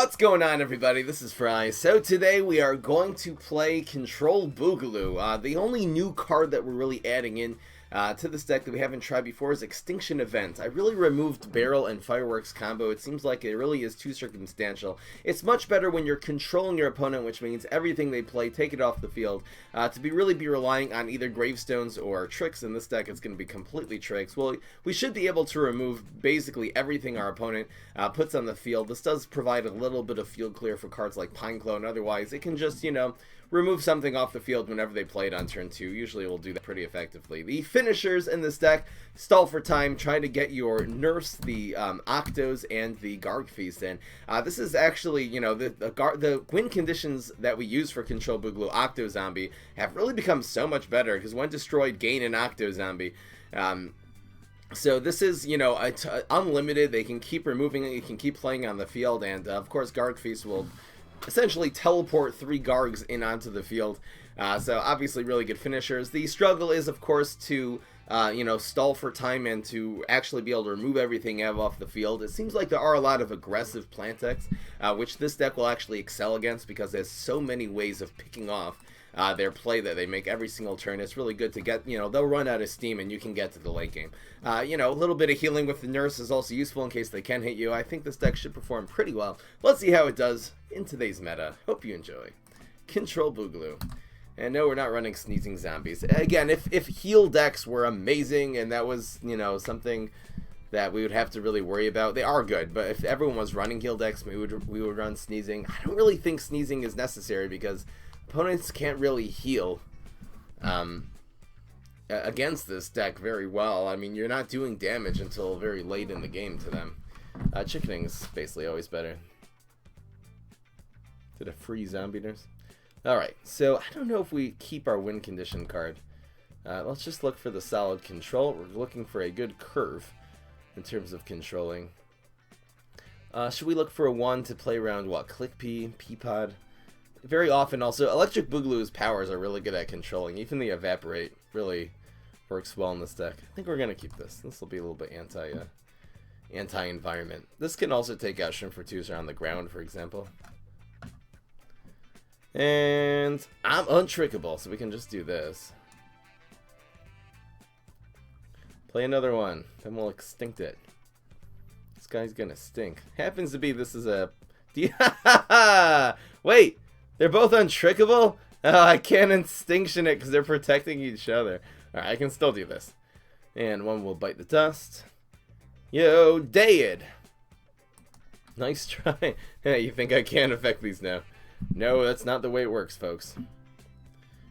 What's going on, everybody? This is Fry. So today we are going to play Control Boogaloo. The only new card that we're really adding in to this deck that we haven't tried before is Extinction Event. I really removed Barrel and Fireworks combo. It seems like it really is too circumstantial. It's much better when you're controlling your opponent, which means everything they play, take it off the field. To really be relying on either Gravestones or Tricks. In this deck, it's going to be completely Tricks. Well, we should be able to remove basically everything our opponent puts on the field. This does provide a little bit of field clear for cards like Pineclone. Otherwise, it can just, remove something off the field whenever they play it on turn 2. Usually it will do that pretty effectively. The finishers in this deck, stall for time, try to get your Nurse, the Octos, and the Garg Feast in. This is actually, the win conditions that we use for Control Boogaloo Octo Zombie have really become so much better, because when destroyed, gain an Octo Zombie. So this is, unlimited. They can keep removing it. You can keep playing on the field. And, of course, Garg Feast will essentially teleport 3 Gargs in onto the field. So obviously really good finishers. The struggle is, of course, to, stall for time and to actually be able to remove everything off the field. It seems like there are a lot of aggressive plant decks, which this deck will actually excel against because there's so many ways of picking off their play that they make every single turn. It's really good to get, they'll run out of steam and you can get to the late game. A little bit of healing with the Nurse is also useful in case they can hit you. I think this deck should perform pretty well. Let's see how it does in today's meta. Hope you enjoy. Control Boogaloo. And no, we're not running Sneezing Zombies. Again, if heal decks were amazing and that was, something that we would have to really worry about, they are good, but if everyone was running heal decks, we would run Sneezing. I don't really think Sneezing is necessary because opponents can't really heal against this deck very well. I mean, you're not doing damage until very late in the game to them. Chickening is basically always better. Did a free zombie nurse? Alright, so I don't know if we keep our win condition card. Let's just look for the solid control. We're looking for a good curve in terms of controlling. Should we look for a 1 to play around, what, Click P, P-Pod? Very often also, Electric Boogaloo's powers are really good at controlling. Even the Evaporate really works well in this deck. I think we're going to keep this. This will be a little bit anti-environment. This can also take out Shrimp for 2s on the ground, for example. And I'm untrickable, so we can just do this. Play another one, then we'll extinct it. This guy's gonna stink. Happens to be this is a... Wait! They're both untrickable? Oh, I can't extinction it because they're protecting each other. Alright, I can still do this. And one will bite the dust. Yo, dead! Nice try. You think I can't affect these now? No, that's not the way it works, folks.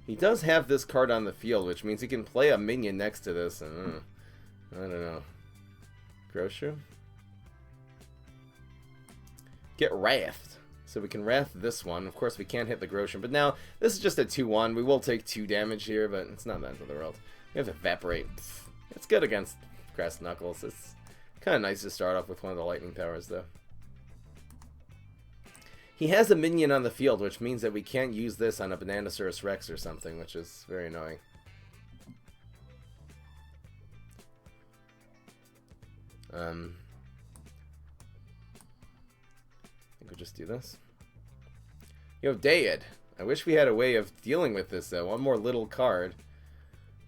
He does have this card on the field, which means he can play a minion next to this. And, I don't know. Grocery? Get Wrath. So we can Wrath this one. Of course, we can't hit the Grocery. But now, this is just a 2-1. We will take 2 damage here, but it's not the end of the world. We have Evaporate. It's good against Grass Knuckles. It's kind of nice to start off with one of the lightning powers, though. He has a minion on the field, which means that we can't use this on a Bananasaurus Rex or something, which is very annoying. I think we'll just do this. Yo, Dead. I wish we had a way of dealing with this, though. One more little card.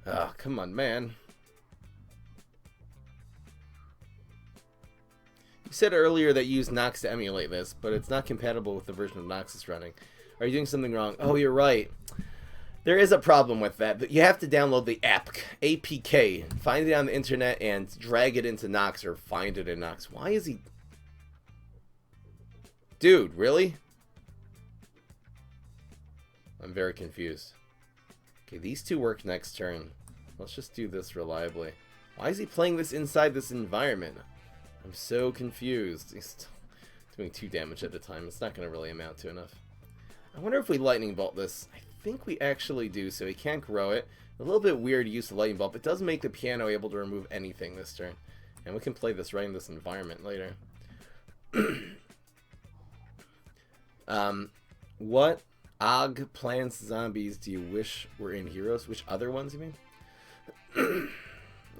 Oh, come on, man. You said earlier that you used Nox to emulate this, but it's not compatible with the version of Nox that's running. Are you doing something wrong? Oh, you're right. There is a problem with that. You have to download the APK. Find it on the internet and drag it into Nox or find it in Nox. Why is he... Dude, really? I'm very confused. Okay, these two work next turn. Let's just do this reliably. Why is he playing this inside this environment? I'm so confused. He's doing 2 damage at a time. It's not going to really amount to enough. I wonder if we Lightning Bolt this. I think we actually do, so he can't grow it. A little bit weird to use the Lightning Bolt, but it does make the piano able to remove anything this turn. And we can play this right in this environment later. What Og plants zombies do you wish were in Heroes? Which other ones, you mean?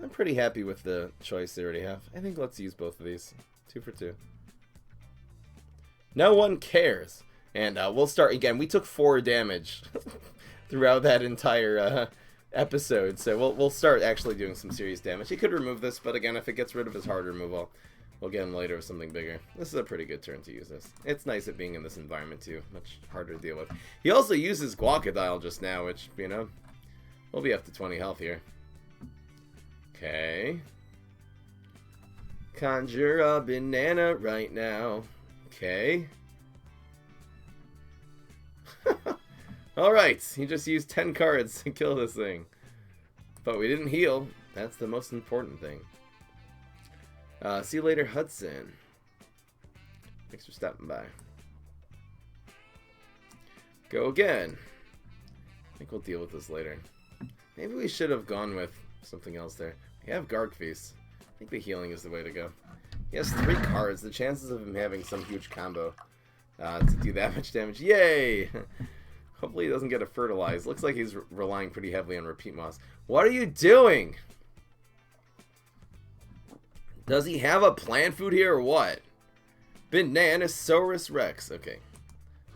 I'm pretty happy with the choice they already have. I think let's use both of these. 2 for 2. No one cares. And we'll start again. We took 4 damage throughout that entire episode, so we'll start actually doing some serious damage. He could remove this, but again, if it gets rid of his hard removal, we'll get him later with something bigger. This is a pretty good turn to use this. It's nice it being in this environment too. Much harder to deal with. He also uses Guacodile just now, which, you know, we'll be up to 20 health here. Okay. Conjure a banana right now. Okay. Alright, he just used 10 cards to kill this thing. But we didn't heal. That's the most important thing. See you later, Hudson. Thanks for stopping by. Go again. I think we'll deal with this later. Maybe we should have gone with something else there. We have Garg Feast. I think the healing is the way to go. He has 3 cards. The chances of him having some huge combo to do that much damage. Yay! Hopefully he doesn't get a fertilize. Looks like he's relying pretty heavily on repeat moss. What are you doing? Does he have a plant food here or what? Bananasaurus Rex. Okay.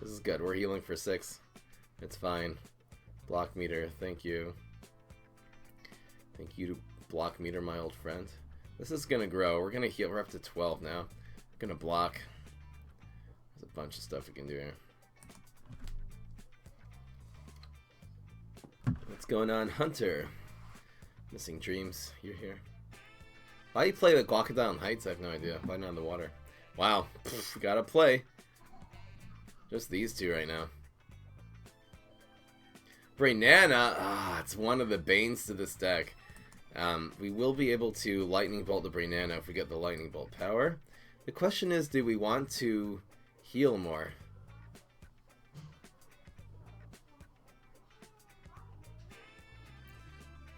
This is good. We're healing for 6. It's fine. Block meter. Thank you. Thank you to block meter, my old friend. This is going to grow. We're going to heal. We're up to 12 now. Going to block. There's a bunch of stuff we can do here. What's going on, Hunter? Missing Dreams. You're here. Why do you play the Guacodile in Heights? I have no idea. Why not in the water? Wow. Pff, gotta play. Just these 2 right now. Brainana. Ah, it's one of the banes to this deck. We will be able to Lightning Bolt the Brainana if we get the Lightning Bolt power. The question is, do we want to heal more?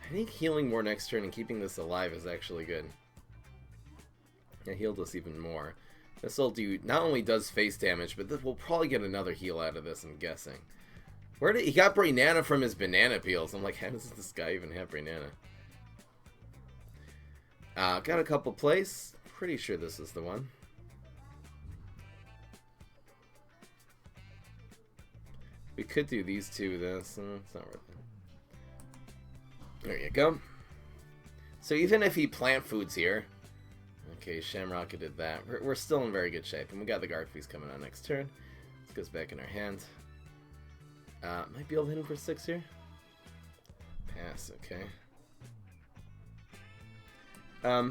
I think healing more next turn and keeping this alive is actually good. Yeah, healed us even more. This will do, not only does face damage, but we'll probably get another heal out of this, I'm guessing. Where did he got Brainana from his banana peels? I'm like, how does this guy even have Brainana? Got a couple plays. Pretty sure this is the one. We could do these 2 with this. It's not worth it. There you go. So even if he plant foods here, okay, Shamrock did that. We're still in very good shape, and we got the Garg Feast coming on next turn. This goes back in our hand. Might be able to hit him for 6 here. Pass, okay. I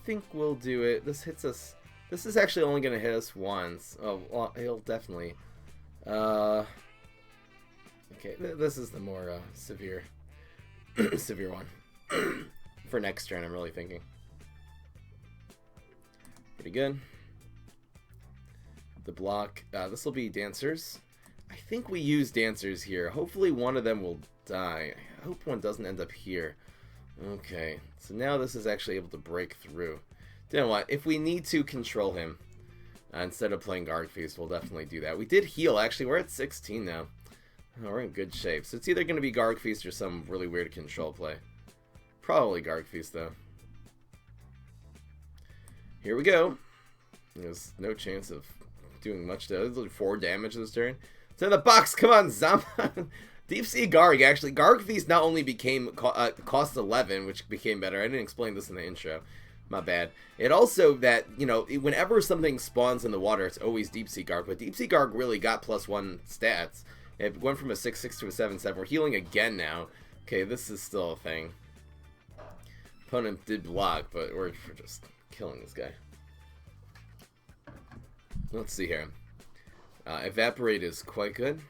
think we'll do it. This hits us. This is actually only going to hit us once. Oh, well, he'll definitely. Okay, this is the more severe. Severe one. For next turn, I'm really thinking. Pretty good. The block. This will be Dancers. I think we use Dancers here. Hopefully one of them will die. I hope one doesn't end up here. Okay. So now this is actually able to break through. You know what? If we need to control him, instead of playing Garg Feast, we'll definitely do that. We did heal, actually. We're at 16 now. Oh, we're in good shape. So it's either going to be Garg Feast or some really weird control play. Probably Garg Feast, though. Here we go. There's no chance of doing much to it. 4 damage this turn. It's in the box. Come on, Samen. Deep Sea Garg, actually. Garg Feast not only became cost 11, which became better. I didn't explain this in the intro. My bad. It also that, you know, whenever something spawns in the water, it's always Deep Sea Garg. But Deep Sea Garg really got +1 stats. It went from a 6-6 to a 7-7. We're healing again now. Okay, this is still a thing. Opponent did block, but we're just killing this guy. Let's see here. Evaporate is quite good.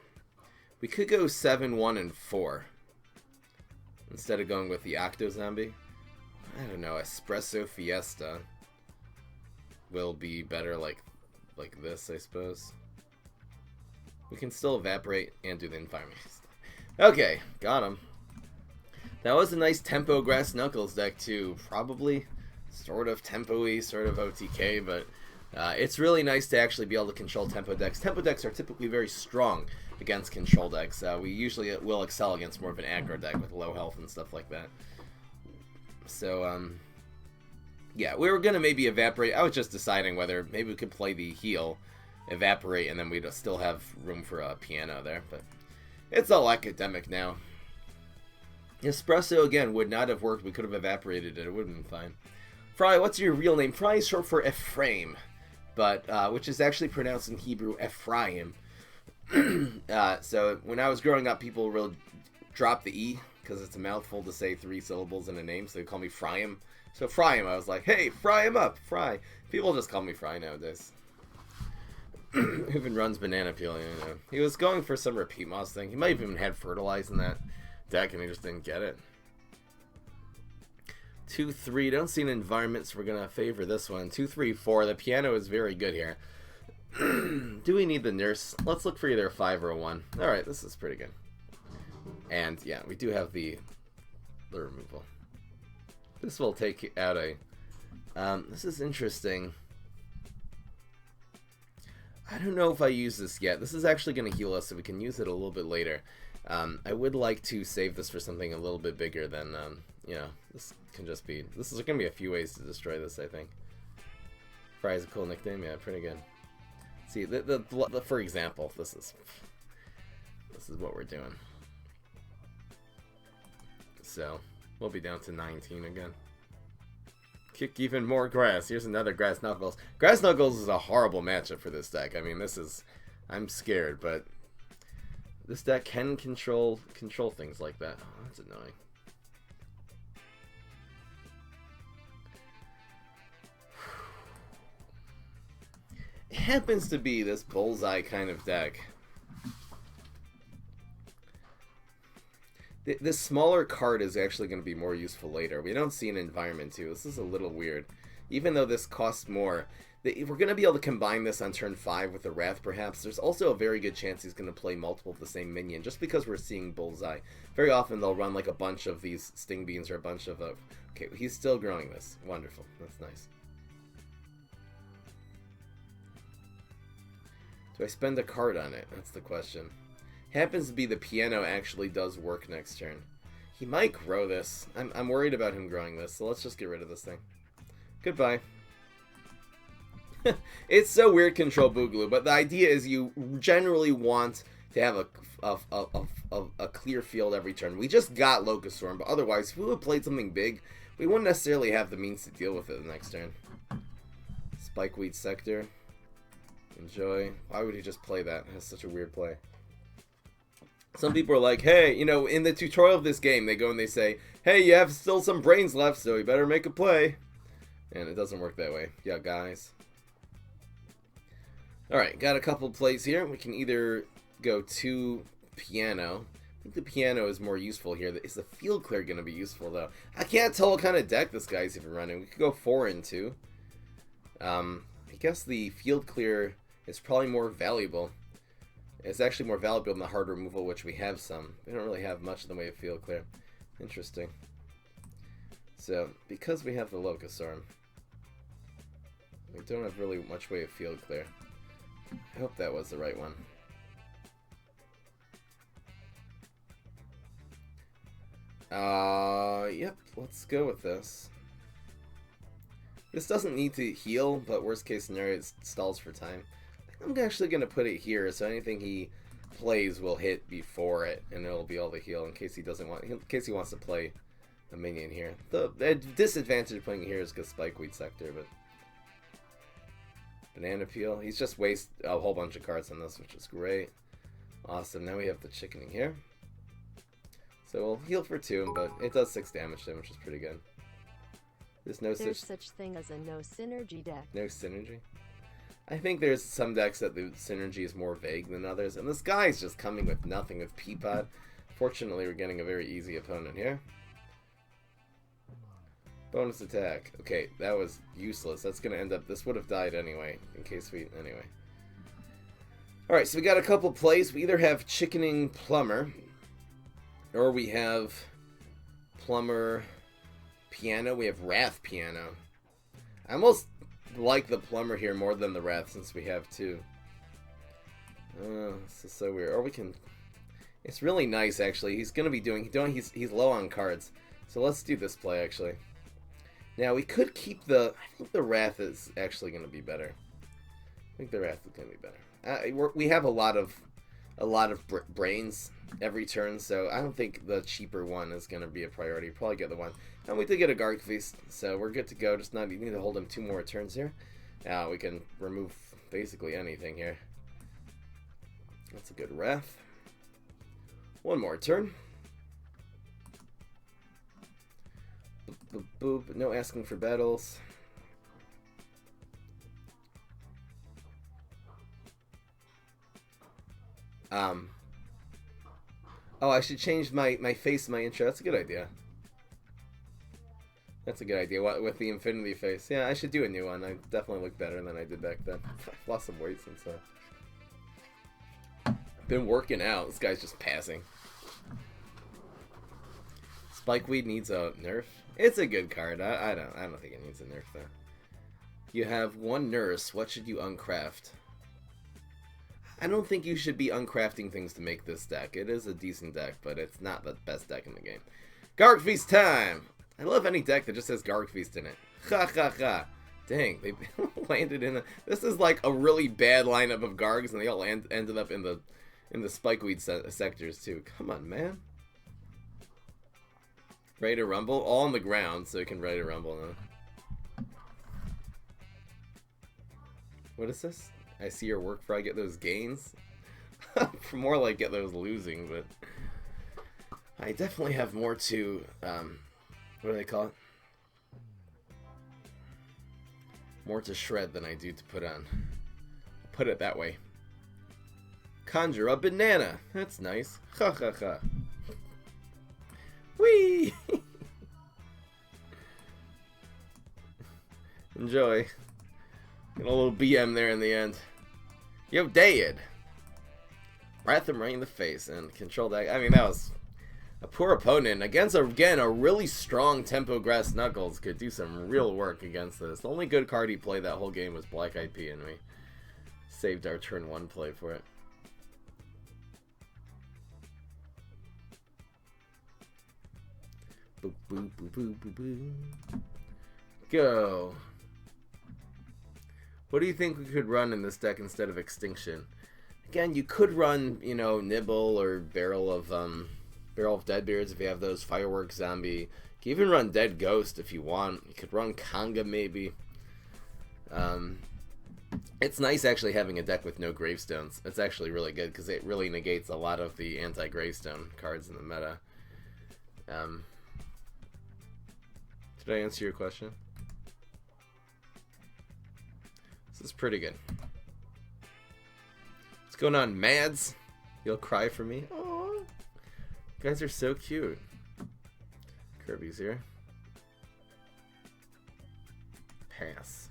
We could go 7, 1, and 4. Instead of going with the Octo Zombie. I don't know, Espresso Fiesta will be better like this, I suppose. We can still evaporate and do the environment. Okay, got him. That was a nice tempo Grass Knuckles deck too. Probably sort of tempo-y, sort of OTK, but it's really nice to actually be able to control tempo decks. Tempo decks are typically very strong against control decks. We usually will excel against more of an aggro deck with low health and stuff like that. So, yeah, we were going to maybe evaporate. I was just deciding whether maybe we could play the heal evaporate, and then we'd still have room for a piano there. But it's all academic now. Espresso, again, would not have worked. We could have evaporated it. It would have been fine. Fry, what's your real name? Fry is short for Ephraim, but which is actually pronounced in Hebrew Ephraim. So when I was growing up, people really dropped the E because it's a mouthful to say 3 syllables in a name, so they call me Fry'em. So Fry'em, I was like, hey, fry him up, Fry. People just call me Fry nowadays. Who even runs Banana Peel, you know. He was going for some repeat moss thing. He might have even had fertilize in that deck, and he just didn't get it. 2-3, don't see an environment, so we're going to favor this one. 2-3-4, the piano is very good here. Do we need the nurse? Let's look for either a 5 or a 1. Alright, this is pretty good. And, yeah, we do have the removal. This will take out a... this is interesting. I don't know if I use this yet. This is actually going to heal us, so we can use it a little bit later. I would like to save this for something a little bit bigger than, you know, this can just be... This is going to be a few ways to destroy this, I think. Fry is a cool nickname, yeah, pretty good. See, for example, this is what we're doing. So, we'll be down to 19 again. Kick even more grass. Here's another Grass Knuckles. Grass Knuckles is a horrible matchup for this deck. I mean, this is... I'm scared, but... This deck can control things like that. Oh, that's annoying. It happens to be this bullseye kind of deck. This smaller card is actually going to be more useful later. We don't see an environment too. This is a little weird. Even though this costs more, we're going to be able to combine this on turn 5 with the Wrath perhaps. There's also a very good chance he's going to play multiple of the same minion just because we're seeing bullseye. Very often they'll run like a bunch of these Sting Beans or a bunch of... okay, he's still growing this. Wonderful. That's nice. Do I spend a card on it? That's the question. Happens to be the piano actually does work next turn. He might grow this. I'm worried about him growing this, so let's just get rid of this thing. Goodbye. It's so weird, Control Boogaloo, but the idea is you generally want to have a clear field every turn. We just got Locust Storm, but otherwise, if we would have played something big, we wouldn't necessarily have the means to deal with it the next turn. Spikeweed Sector. Enjoy. Why would he just play that? That's such a weird play. Some people are like, hey, you know, in the tutorial of this game, they go and they say, hey, you have still some brains left, so you better make a play. And it doesn't work that way. Yeah, guys. Alright, got a couple plays here. We can either go to piano. I think the piano is more useful here. Is the field clear going to be useful, though? I can't tell what kind of deck this guy's even running. We could go 4 and 2. I guess the field clear is probably more valuable. It's actually more valuable than the hard removal, which we have some. We don't really have much in the way of field clear. Interesting. So, because we have the Locust Storm, we don't have really much way of field clear. I hope that was the right one. Yep, let's go with this. This doesn't need to heal, but worst case scenario, it stalls for time. I'm actually going to put it here, so anything he plays will hit before it, and it'll be all the heal in case he doesn't want, in case he wants to play a minion here. The disadvantage of playing here is because Spikeweed Sector, but Banana Peel. He's just wasted a whole bunch of cards on this, which is great. Awesome. Now we have the chickening here. So we'll heal for 2, but it does 6 damage to him, which is pretty good. There's such thing as a no synergy deck. No synergy? I think there's some decks that the synergy is more vague than others, and this guy's just coming with nothing with Peapod. Fortunately, we're getting a very easy opponent here. Bonus attack. Okay, that was useless. That's going to end up... This would have died anyway, in case we... Anyway. Alright, so we got a couple plays. We either have Chickening Plumber, or we have Plumber Piano. We have Wrath Piano. I almost like the Plumber here more than the Wrath, since we have 2. Oh, this is so weird. Or we can... It's really nice, actually. He's going to be doing... He's low on cards. So let's do this play, actually. Now, we could keep the... I think the Wrath is actually going to be better. think the Wrath is gonna be better. We have a lot of brains every turn, so I don't think the cheaper one is gonna be a priority. Probably get the one, and we did get a Garg Feast, so we're good to go. Just not, you need to hold him 2 more turns here. We can remove basically anything here. That's a good Wrath. 1 more turn. Boop, boop, boop. No asking for battles. Oh, I should change my face, my intro. That's a good idea. That's a good idea. What with the infinity face? Yeah, I should do a new one. I definitely look better than I did back then. I've lost some weight since been working out. This guy's just passing. Spikeweed needs a nerf. It's a good card. I don't think it needs a nerf though. You have 1 nurse. What should you uncraft? I don't think you should be uncrafting things to make this deck. It is a decent deck, but it's not the best deck in the game. Garg Feast time! I love any deck that just has Garg Feast in it. Ha ha ha. Dang, they landed in a... This is like a really bad lineup of Gargs, and they all ended up in the Spikeweed sectors too. Come on, man. Ready to rumble? All on the ground, so you can ready to rumble now. What is this? I see your work for I get those gains. More like get those losing, but I definitely have more to what do they call it? More to shred than I do to put on. Put it that way. Conjure a banana. That's nice. Ha ha ha. Whee! Enjoy. Get a little BM there in the end. Yo, Dayed. Wrath him right in the face and control that. I mean, that was a poor opponent against, again, a really strong Tempo Grass Knuckles. Could do some real work against this. The only good card he played that whole game was Black IP, and we saved our turn 1 play for it. Boop, boop, boop, boop, boop, boop. Go. What do you think we could run in this deck instead of Extinction? Again, you could run, you know, Nibble or Barrel of Deadbeards if you have those. Fireworks Zombie. You can even run Dead Ghost if you want. You could run Conga maybe. It's nice actually having a deck with no gravestones. It's actually really good because it really negates a lot of the anti-gravestone cards in the meta. Did I answer your question? This is pretty good. What's going on, Mads? You'll cry for me? Aww. You guys are so cute. Kirby's here. Pass.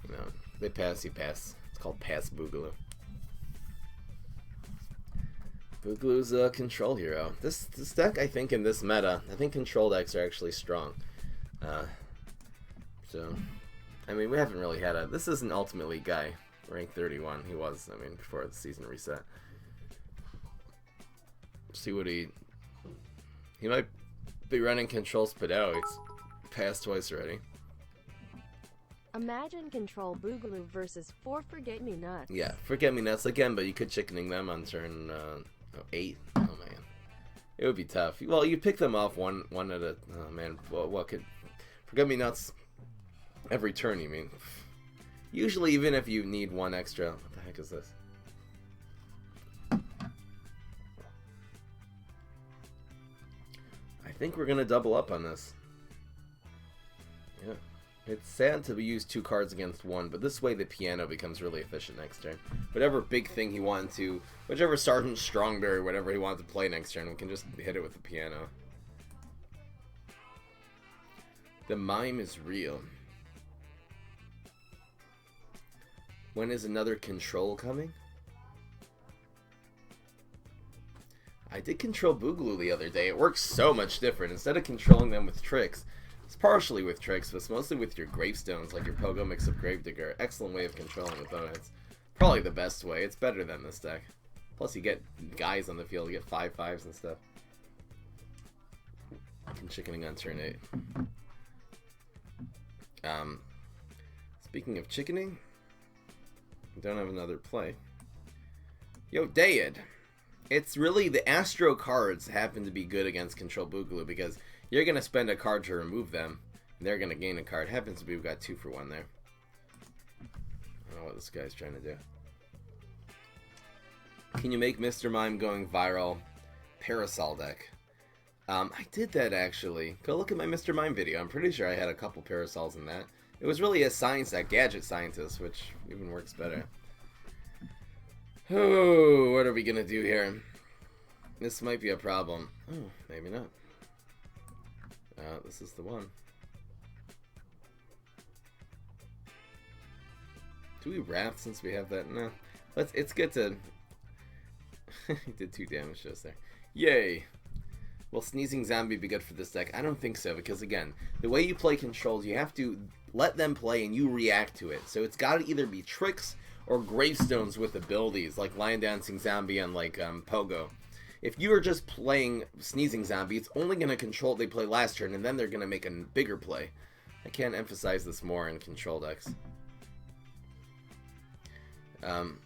You know, they pass, you pass. It's called Pass Boogaloo. Boogaloo's a control hero. This deck, I think, in this meta, I think control decks are actually strong. So, I mean, we haven't really had a... This is an Ultimate League guy, rank 31. He was, I mean, before the season reset. See what he might be running Control Spadao. He's passed twice already. Imagine Control Boogaloo versus 4 Forget-Me-Nuts. Yeah, Forget-Me-Nuts again, but you could chickening them on turn 8. Oh, man. It would be tough. Well, you pick them off one at a... Oh, man. Well, what could... Forget-Me-Nuts every turn, you mean? Usually, even if you need 1 extra... What the heck is this? I think we're going to double up on this. Yeah. It's sad to use 2 cards against 1, but this way the piano becomes really efficient next turn. Whatever big thing he wanted to... Whichever Sergeant Strongberry, whatever he wanted to play next turn, we can just hit it with the piano. The mime is real. When is another control coming? I did control Boogaloo the other day. It works so much different. Instead of controlling them with tricks, it's partially with tricks, but it's mostly with your gravestones, like your Pogo Mix of Gravedigger. Excellent way of controlling opponents. Probably the best way. It's better than this deck. Plus you get guys on the field, you get 5/5s and stuff. I'm chickening on turn 8. Speaking of chickening, Don't have another play. Yo, Dayad. It's really the Astro cards happen to be good against Control Boogaloo because you're going to spend a card to remove them. And they're going to gain a card. Happens to be we've got 2 for 1 there. I don't know what this guy's trying to do. Can you make Mr. Mime going viral Parasol deck? I did that actually. Go look at my Mr. Mime video. I'm pretty sure I had a couple Parasols in that. It was really a science deck, Gadget Scientist, which even works better. Oh, what are we gonna do here? This might be a problem. Oh, maybe not. This is the one. Do we Wrath since we have that? No. It's good to... He did 2 damage just there. Yay! Will Sneezing Zombie be good for this deck? I don't think so, because again, the way you play controls, you have to let them play and you react to it. So it's got to either be tricks or gravestones with abilities, like Lion Dancing Zombie and like Pogo. If you are just playing Sneezing Zombie, it's only going to control what they play last turn, and then they're going to make a bigger play. I can't emphasize this more in control decks. Man,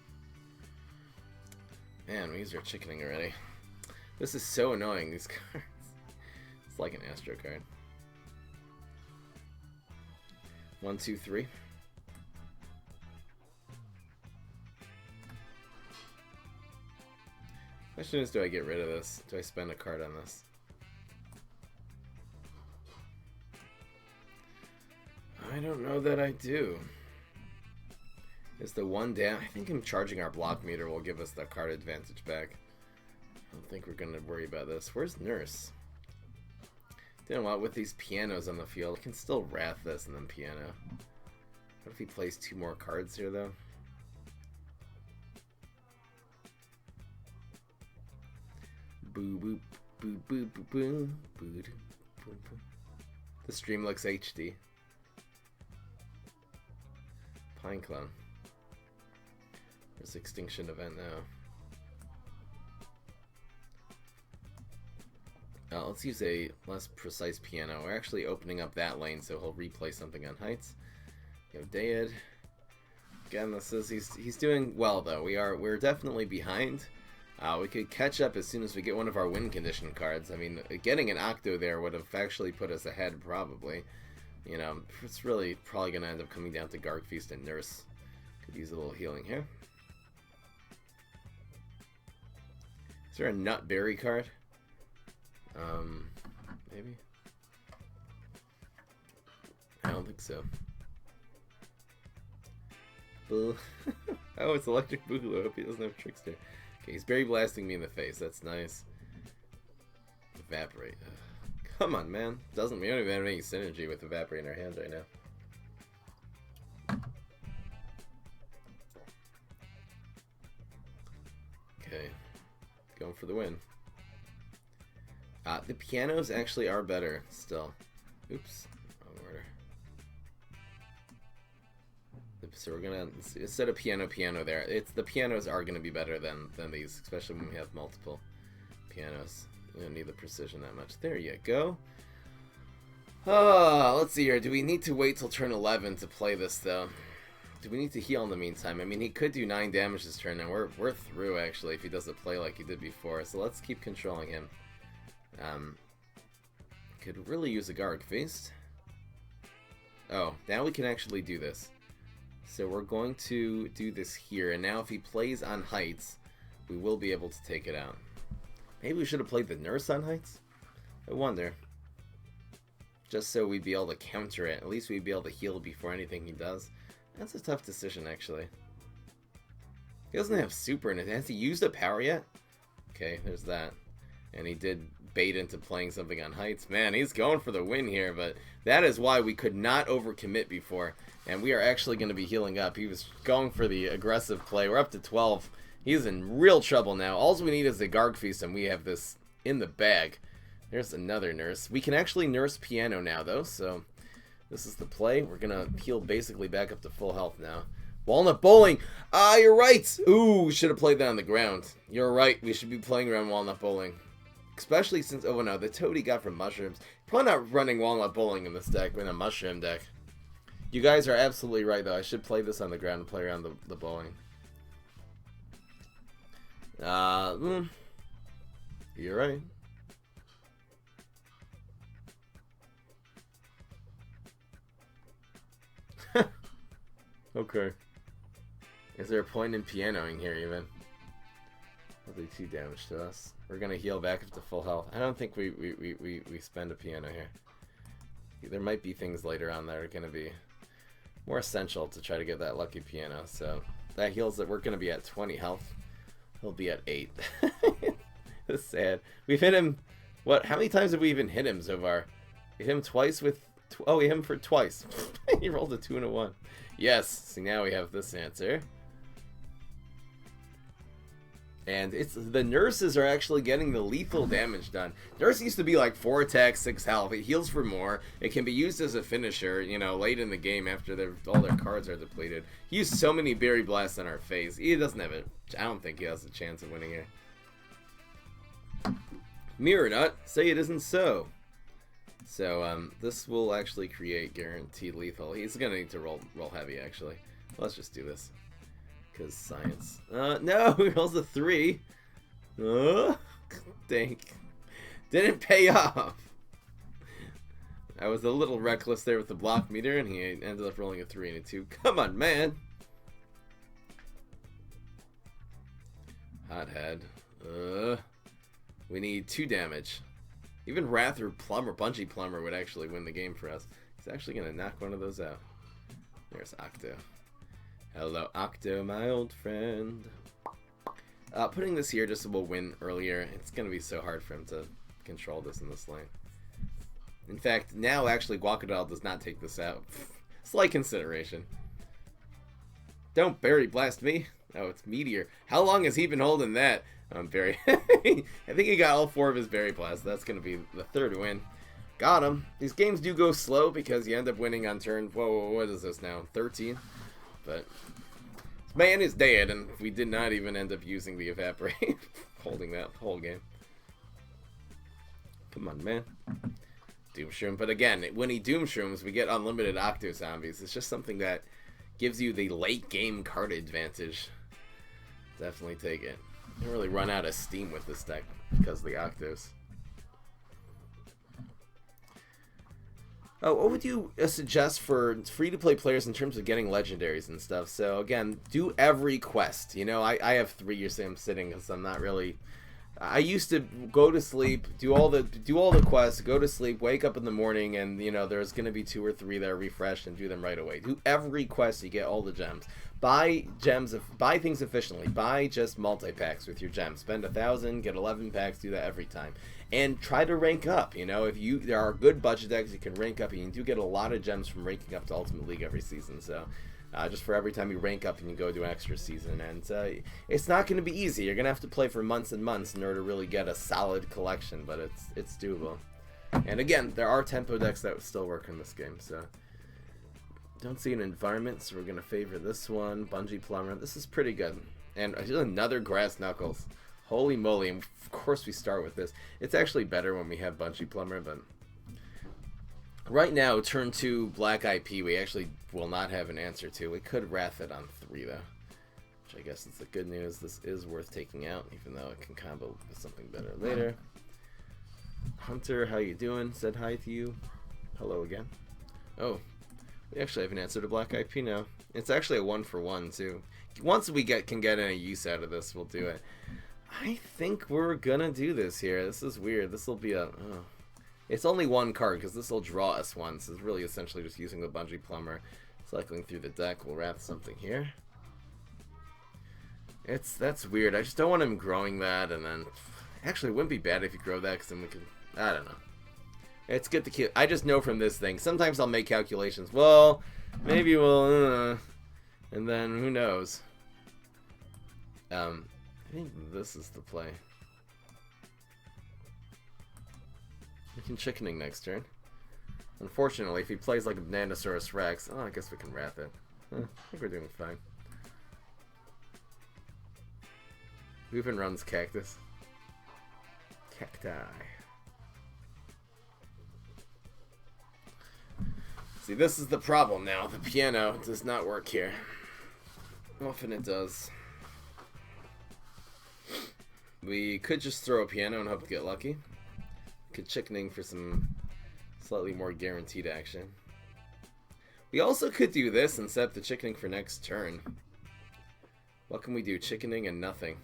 we are chickening already. This is so annoying, these cards. It's like an Astro card. 1, 2, 3. Question is, do I get rid of this? Do I spend a card on this? I don't know that I do. Is the 1 down? I think him charging our block meter will give us the card advantage back. I don't think we're going to worry about this. Where's Nurse? You know what? With these pianos on the field, I can still Wrath this and then piano. What if he plays 2 more cards here, though? Boo boop boo boo boo boo boo boo boo. The stream looks HD. Pine Clone. There's Extinction Event now. Let's use a less precise piano. We're actually opening up that lane, so he'll replay something on Heights. Yo, Dayad. Again, this is he's doing well though. We're definitely behind. We could catch up as soon as we get one of our win condition cards. I mean, getting an Octo there would have actually put us ahead probably. You know, it's really probably gonna end up coming down to Garg Feast and Nurse. Could use a little healing here. Is there a Nut Berry card? Maybe? I don't think so. Oh, it's Electric Boogaloo. I hope he doesn't have Trickster. Okay, he's Berry Blasting me in the face. That's nice. Evaporate. Come on, man. We don't even have any synergy with Evaporate in our hand right now. Okay. Going for the win. The pianos actually are better still. Oops. Wrong order. So we're gonna, instead of piano there, the pianos are gonna be better than these, especially when we have multiple pianos. We don't need the precision that much. There you go. Let's see here. Do we need to wait till turn 11 to play this though? Do we need to heal in the meantime? I mean, he could do 9 damage this turn, and we're through actually if he doesn't play like he did before. So let's keep controlling him. Could really use a Garg Feast. Oh, now we can actually do this. So we're going to do this here, and now if he plays on Heights, we will be able to take it out. Maybe we should have played the Nurse on Heights? I wonder. Just so we'd be able to counter it. At least we'd be able to heal before anything he does. That's a tough decision, actually. He doesn't have super in it. Has he used a power yet? Okay, there's that. And he did bait into playing something on Heights. Man, he's going for the win here, but that is why we could not overcommit before. And we are actually going to be healing up. He was going for the aggressive play. We're up to 12. He's in real trouble now. All we need is the Garg Feast, and we have this in the bag. There's another Nurse. We can actually Nurse Piano now, though, so this is the play. We're going to heal basically back up to full health now. Walnut Bowling! Ah, you're right! Ooh, should have played that on the ground. You're right, we should be playing around Walnut Bowling. Especially since, oh no, the toad he got from Mushrooms. Probably not running Walnut Bowling in this deck, in a Mushroom deck. You guys are absolutely right, though. I should play this on the ground and play around the bowling. You're right. Okay. Is there a point in pianoing here, even? That'll do 2 damage to us. We're gonna heal back up to full health. I don't think we spend a piano here. There might be things later on that are gonna be more essential to try to get that lucky piano. So that heals that we're gonna be at 20 health. He'll be at 8. That's sad. We've hit him. What? How many times have we even hit him so far? We hit him twice with. Oh, we hit him for twice. He rolled a 2 and a 1. Yes. See, now we have this answer. And it's the nurses are actually getting the lethal damage done. Nurse used to be like 4 attacks, 6 health. It heals for more. It can be used as a finisher, you know, late in the game after all their cards are depleted. He used so many berry blasts on our face. He doesn't have it. I don't think he has a chance of winning here. Mirror Nut, say it isn't so. So this will actually create guaranteed lethal. He's gonna need to roll heavy actually. Let's just do this. Because science. No, he rolls a 3. Dang. Didn't pay off. I was a little reckless there with the block meter, and he ended up rolling a 3 and a 2. Come on, man. Hothead. We need 2 damage. Even Wrath or Plumber, Bungee Plumber would actually win the game for us. He's actually going to knock one of those out. There's Octo. Hello, Octo, my old friend. Putting this here just so we'll win earlier. It's going to be so hard for him to control this in this lane. In fact, now actually Guacodile does not take this out. Slight consideration. Don't berry blast me. Oh, it's Meteor. How long has he been holding that? Berry. I think he got all 4 of his berry blasts. That's going to be the 3rd win. Got him. These games do go slow because you end up winning on turn. Whoa, what is this now? 13? But this man is dead, and we did not even end up using the Evaporate. Holding that whole game. Come on, man. Doomshroom. But again, when he Doomshrooms, we get unlimited Octo Zombies. It's just something that gives you the late game card advantage. Definitely take it. You don't really run out of steam with this deck because of the Octos. Oh, what would you suggest for free-to-play players in terms of getting legendaries and stuff? So again, do every quest. You know, I have 3. You say I'm sitting because I'm not really. I used to go to sleep, do all the quests, go to sleep, wake up in the morning, and you know there's gonna be 2 or 3 that are refreshed and do them right away. Do every quest, you get all the gems. Buy gems, buy things efficiently. Buy just multi-packs with your gems. Spend 1,000, get 11 packs. Do that every time, and try to rank up. You know, there are good budget decks you can rank up, and you do get a lot of gems from ranking up to Ultimate League every season. So. Just for every time you rank up and you go to an extra season. And it's not going to be easy. You're going to have to play for months and months in order to really get a solid collection, but it's doable. And again, there are tempo decks that still work in this game, so don't see an environment, so we're going to favor this one. Bungee Plumber. This is pretty good. And another Grass Knuckles. Holy moly. And of course we start with this. It's actually better when we have Bungee Plumber, but right now, turn 2 Black IP, we actually will not have an answer to. We could Wrath it on 3, though. Which I guess is the good news. This is worth taking out, even though it can combo with something better later. Hunter, how you doing? Said hi to you. Hello again. Oh, we actually have an answer to Black IP now. It's actually a 1-for-1, too. Once we can get any use out of this, we'll do it. I think we're gonna do this here. This is weird. This will be a... Oh. It's only 1 card, because this will draw us once. It's really essentially just using the Bungee Plumber. Cycling through the deck, we'll Wrath something here. That's weird. I just don't want him growing that, and then... Actually, it wouldn't be bad if you grow that, because then we can... I don't know. It's good to keep... I just know from this thing. Sometimes I'll make calculations. Well, maybe we'll... and then, who knows? I think this is the play. We can Chickening next turn. Unfortunately, if he plays like a Bananasaurus Rex, oh, I guess we can Wrath it. I think we're doing fine. Who even runs Cactus? Cacti. See, this is the problem now. The piano does not work here. Often it does. We could just throw a piano and hope to get lucky. Could chickening for some slightly more guaranteed action. We also could do this and set up the chickening for next turn. What can we do? Chickening and nothing.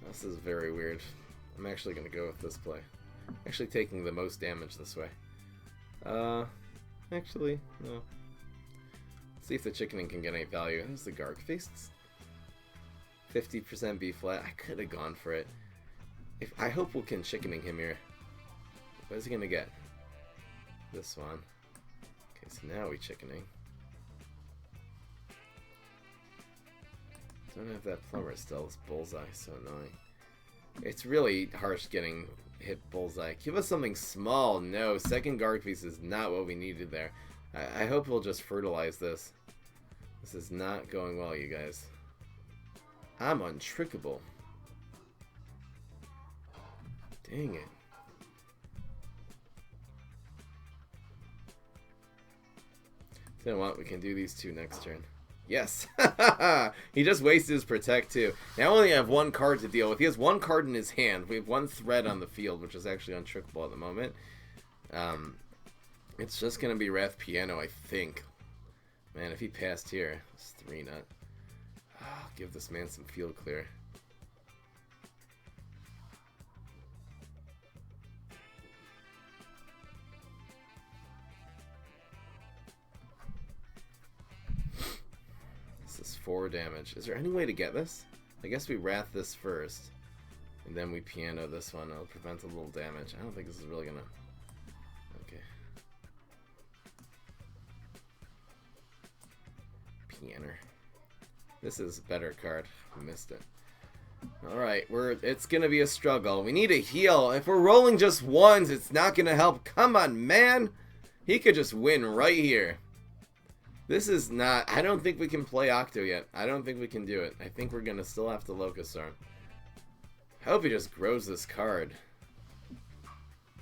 This is very weird. I'm actually going to go with this play. Actually taking the most damage this way. Actually, no. Let's see if the chickening can get any value. There's the Garg face. 50% B flat. I could have gone for it. I hope we can chickening him here. What is he going to get? This one. Okay, so now we chickening. Don't have that plumber still. This bullseye, so annoying. It's really harsh getting hit bullseye. Give us something small. No, second guard piece is not what we needed there. I hope we'll just fertilize this. This is not going well, you guys. I'm untrickable. Dang it. You know what? We can do these two next turn. Yes! He just wasted his protect too. Now we only have one card to deal with. He has one card in his hand. We have one threat on the field, which is actually untrickable at the moment. It's just going to be Wrath Piano, I think. Man, if he passed here, it's 3-nut. Oh, give this man some field clear. This is 4 damage. Is there any way to get this? I guess we Wrath this first. And then we Piano this one. It'll prevent a little damage. I don't think this is really gonna... Okay. Pianer. This is a better card. I missed it. Alright, it's gonna be a struggle. We need a heal. If we're rolling just ones, it's not gonna help. Come on, man! He could just win right here. This is not... I don't think we can play Octo yet. I don't think we can do it. I think we're gonna still have to Locust Arm. I hope he just grows this card.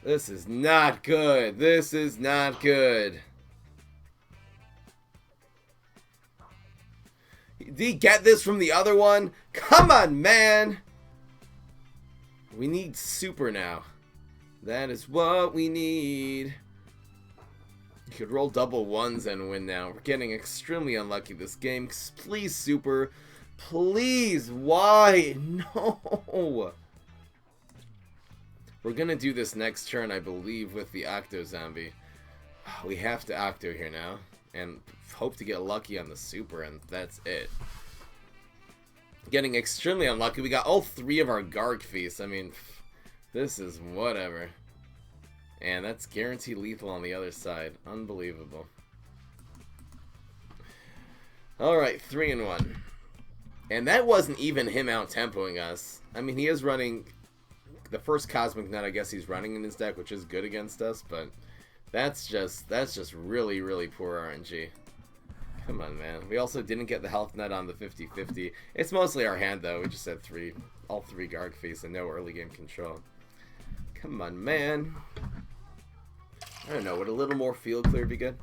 This is not good. This is not good. Did he get this from the other one? Come on, man! We need super now. That is what we need. You could roll double ones and win now. We're getting extremely unlucky this game. Please, super. Please. Why? No. We're going to do this next turn, I believe, with the Octo Zombie. We have to Octo here now. And hope to get lucky on the super, and that's it. Getting extremely unlucky. We got all 3 of our Garg feasts. I mean, this is whatever. And that's guaranteed lethal on the other side. Unbelievable. Alright, 3-1. And that wasn't even him out-tempoing us. I mean, he is running... The first Cosmic Nut, I guess he's running in his deck, which is good against us, but... That's just really, really poor RNG. Come on, man. We also didn't get the health nut on the 50-50. It's mostly our hand, though. We just had all 3 Garg feasts and no early game control. Come on, man. I don't know. Would a little more field clear be good?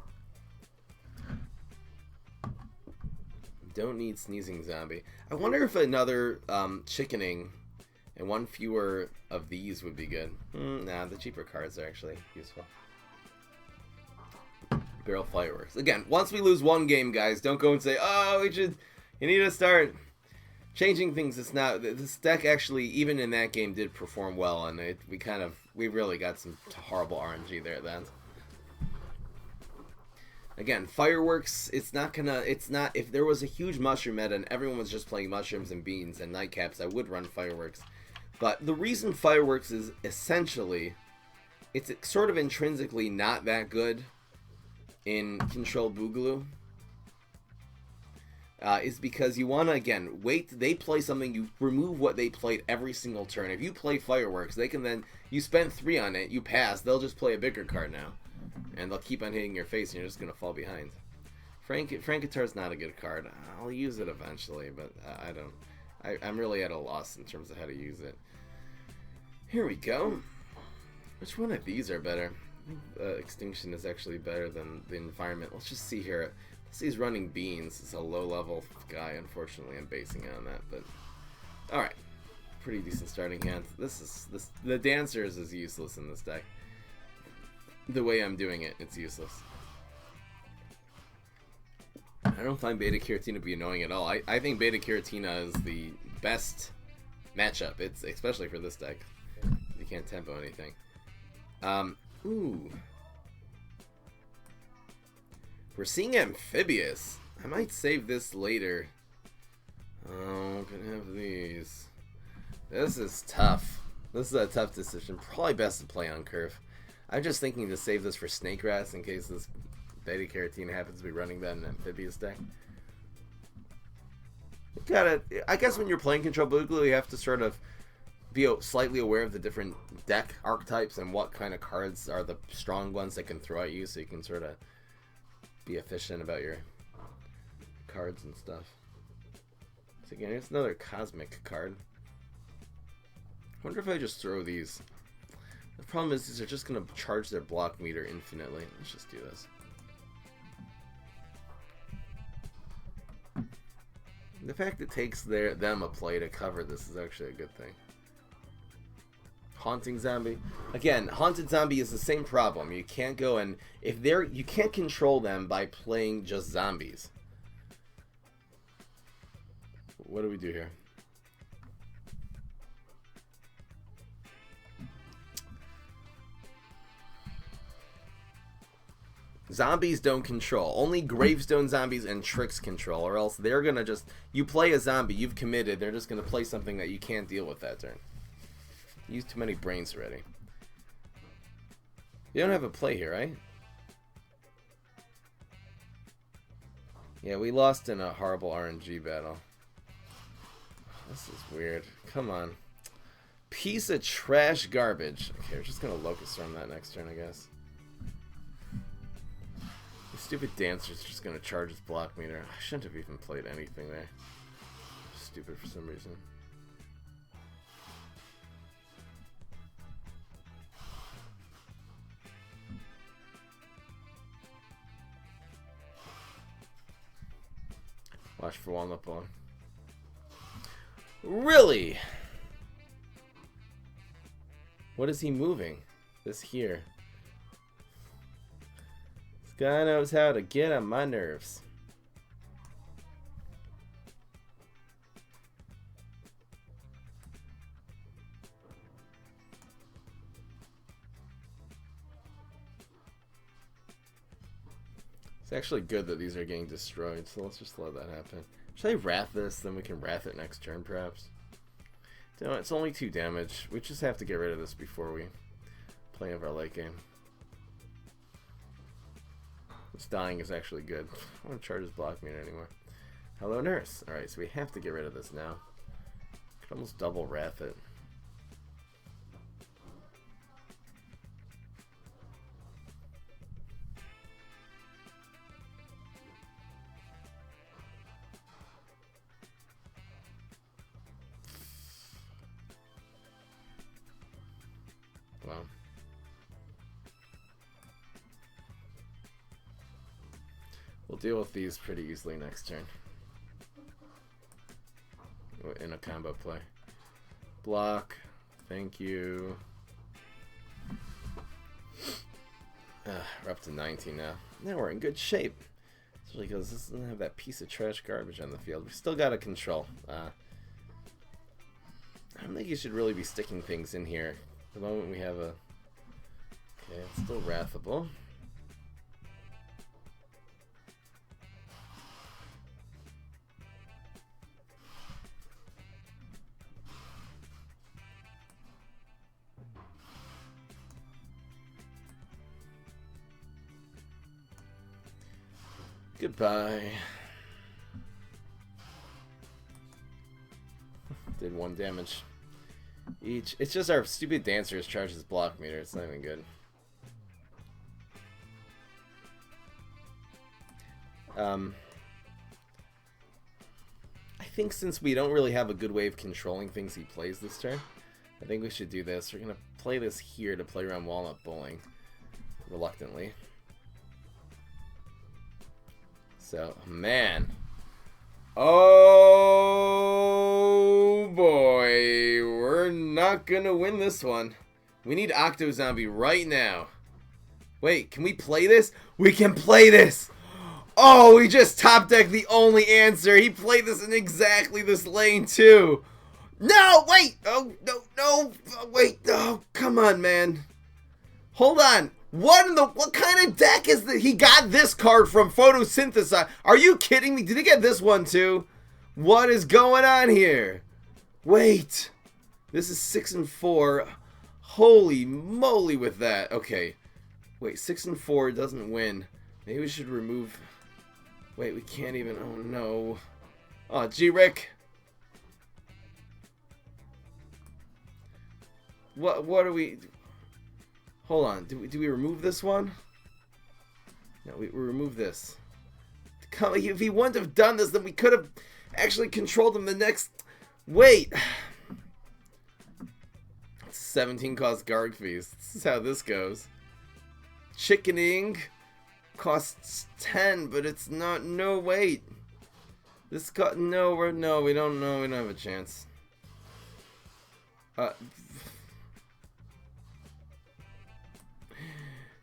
Don't need Sneezing Zombie. I wonder if another chickening and 1 fewer of these would be good. Nah, the cheaper cards are actually useful. Barrel Fireworks. Again, once we lose 1 game, guys, don't go and say, oh, you need to start changing things. It's not... This deck actually, even in that game, did perform well, and we really got some horrible RNG there at the end. Again, Fireworks, if there was a huge mushroom meta and everyone was just playing mushrooms and beans and nightcaps, I would run Fireworks. But the reason Fireworks is essentially, it's sort of intrinsically not that good in Control Boogaloo, is because you want to, again, wait, they play something, you remove what they played every single turn. If you play Fireworks, they can then, you spend 3 on it, you pass, they'll just play a bigger card now. And they'll keep on hitting your face and you're just going to fall behind. Frankentar's not a good card. I'll use it eventually, but I don't. I'm really at a loss in terms of how to use it. Here we go. Which one of these are better? Extinction is actually better than the environment. Let's just see here. Let's see, he's running beans. It's a low-level guy. Unfortunately, I'm basing it on that. But all right, pretty decent starting hand. The Dancers is useless in this deck. The way I'm doing it, it's useless. I don't find Beta Giratina to be annoying at all. I think Beta Giratina is the best matchup. It's especially for this deck. You can't tempo anything. Ooh. We're seeing Amphibious. I might save this later. Oh, can have these. This is tough. This is a tough decision. Probably best to play on curve. I'm just thinking to save this for Snake Grass in case this Beta Giratina happens to be running that in Amphibious deck. You gotta, I guess when you're playing Control Boogaloo, you have to sort of be slightly aware of the different deck archetypes and what kind of cards are the strong ones that can throw at you, so you can sort of be efficient about your cards and stuff. So again, here's another Cosmic card. I wonder if I just throw these. The problem is these are just going to charge their block meter infinitely. Let's just do this. The fact it takes them a play to cover this is actually a good thing. Haunting Zombie. Again, Haunted Zombie is the same problem. You can't go and you can't control them by playing just zombies. What do we do here? Zombies don't control. Only Gravestone Zombies and Tricks control, or else they're gonna just... You play a zombie, you've committed, they're just gonna play something that you can't deal with that turn. You used too many brains already. You don't have a play here, right? Yeah, we lost in a horrible RNG battle. This is weird. Come on. Piece of trash garbage. Okay, we're just gonna Locust Storm that next turn, I guess. Stupid Dancer's just gonna charge his block meter. I shouldn't have even played anything there. Stupid for some reason. Watch for Walnut Ball. Really? What is he moving? This here. Guy knows how to get on my nerves. It's actually good that these are getting destroyed, so let's just let that happen. Should I Wrath this, then we can Wrath it next turn, perhaps? No, it's only 2 damage. We just have to get rid of this before we play of our late game. This dying is actually good. I don't want to charge his block meter anymore. Hello, Nurse. Alright, so we have to get rid of this now. Could almost double Wrath it. Wow. We'll deal with these pretty easily next turn. In a combo play. Block. Thank you. We're up to 19 now. Now we're in good shape. Especially because this doesn't have that piece of trash garbage on the field. We still got to control. I don't think you should really be sticking things in here. At the moment we have a... Okay, it's still Wrathable. Goodbye. Did 1 damage each. It's just our stupid Dancers charges block meter. It's not even good. I think since we don't really have a good way of controlling things he plays this turn, I think we should do this. We're gonna play this here to play around Walnut Bowling. reluctantly. So, man. Oh boy, we're not gonna win this one. We need Octo Zombie right now. Wait, can we play this? We can play this! Oh, we just top decked the only answer. He played this in exactly this lane too. No, wait! Oh, no, no, wait, oh, come on, man. Hold on. What kind of deck is that? He got this card from Photosynthesize. Are you kidding me? Did he get this one too? What is going on here? Wait. This is 6 and 4. Holy moly with that. Okay. Wait, 6 and 4 doesn't win. Maybe we should remove... Wait, we can't even... Oh no. Oh, G-Rick. What are we... Hold on, do we remove this one? No, we remove this. If he wouldn't have done this, then we could have actually controlled him the next... Wait! 17 cost Garg fees. This is how this goes. Chickening costs 10, but it's not... No, wait. This got... No, we don't know. We don't have a chance.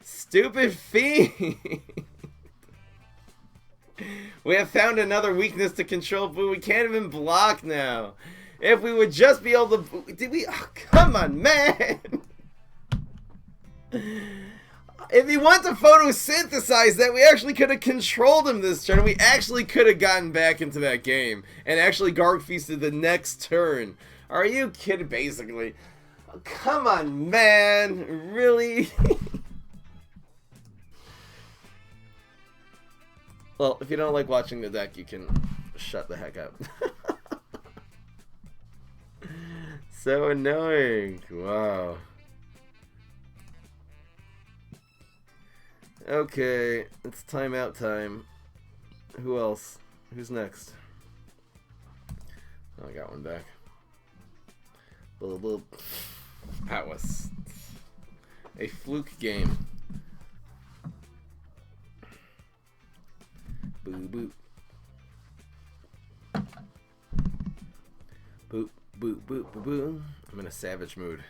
Stupid fiend! We have found another weakness to control Boo. We can't even block now. If we would just be able to... Did we... Oh, come on, man! If he wanted to photosynthesize that, we actually could have controlled him this turn. We actually could have gotten back into that game. And actually Garg feasted the next turn. Are you kidding, basically? Oh, come on, man. Really? Well, if you don't like watching the deck, you can shut the heck up. So annoying. Wow. Okay, it's timeout time. Who else? Who's next? Oh, I got one back. Boop, boop. That was a fluke game. Boop, boop. Boop, boop, boop, boop, boop. I'm in a savage mood.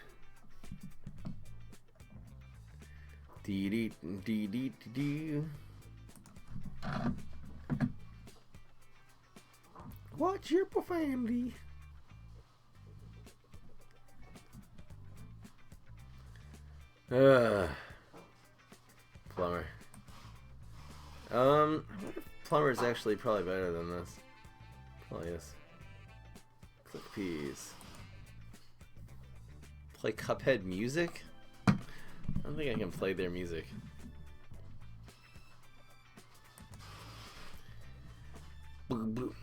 Dee dee dee dee dee. Watch your profanity. Plumber. Plumber's actually probably better than this. Probably is. Click peas. Play Cuphead music? I don't think I can play their music.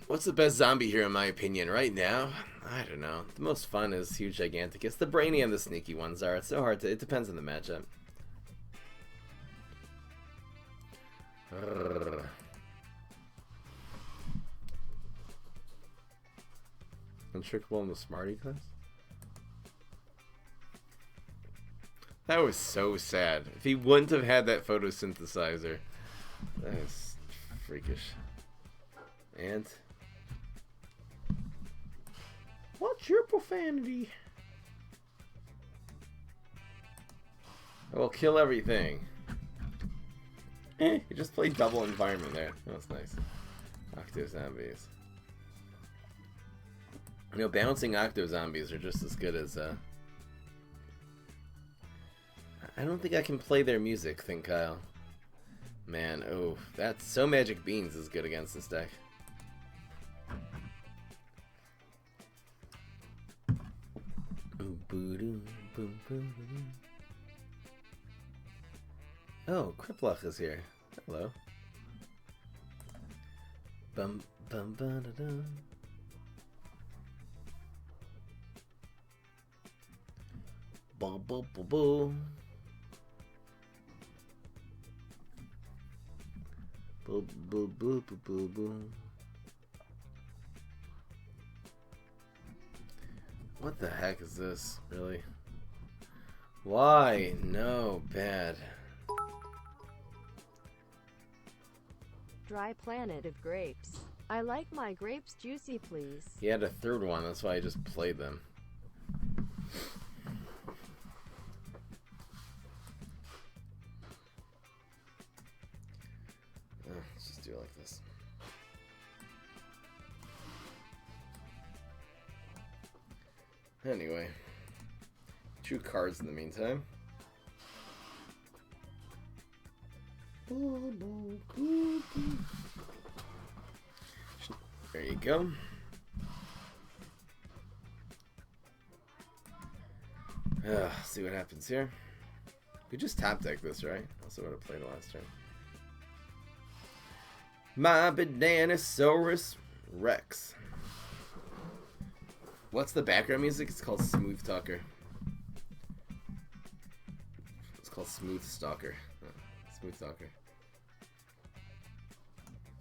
What's the best zombie here in my opinion right now? I don't know. The most fun is Huge Giganticus. The brainy and the sneaky ones are. It's so hard to... It depends on the matchup. Untrickable in the Smarty class? That was so sad. If he wouldn't have had that photosynthesizer. That is freakish. And... What's your profanity? I will kill everything. You just played double environment there. That's nice. Octo Zombies. You know, bouncing Octo Zombies are just as good as, I don't think I can play their music, think Kyle. Man, oh, that's... So Magic Beans is good against this deck. Oh, Kripluck is here. Hello. Bum bum ba da dum. Boo boo boo boo. Boo boo boo boo boo boo. What the heck is this, really? Why? No, bad. dry planet of grapes. I like my grapes juicy, please. He had a third one, that's why I just played them. Let's just do it like this. Anyway, 2 cards in the meantime. There you go. See what happens here. We just top deck this, right? Also would have played last turn. My Bananasaurus Rex. What's the background music? It's called Smooth Talker. It's called Smooth Stalker. Smooth Talker.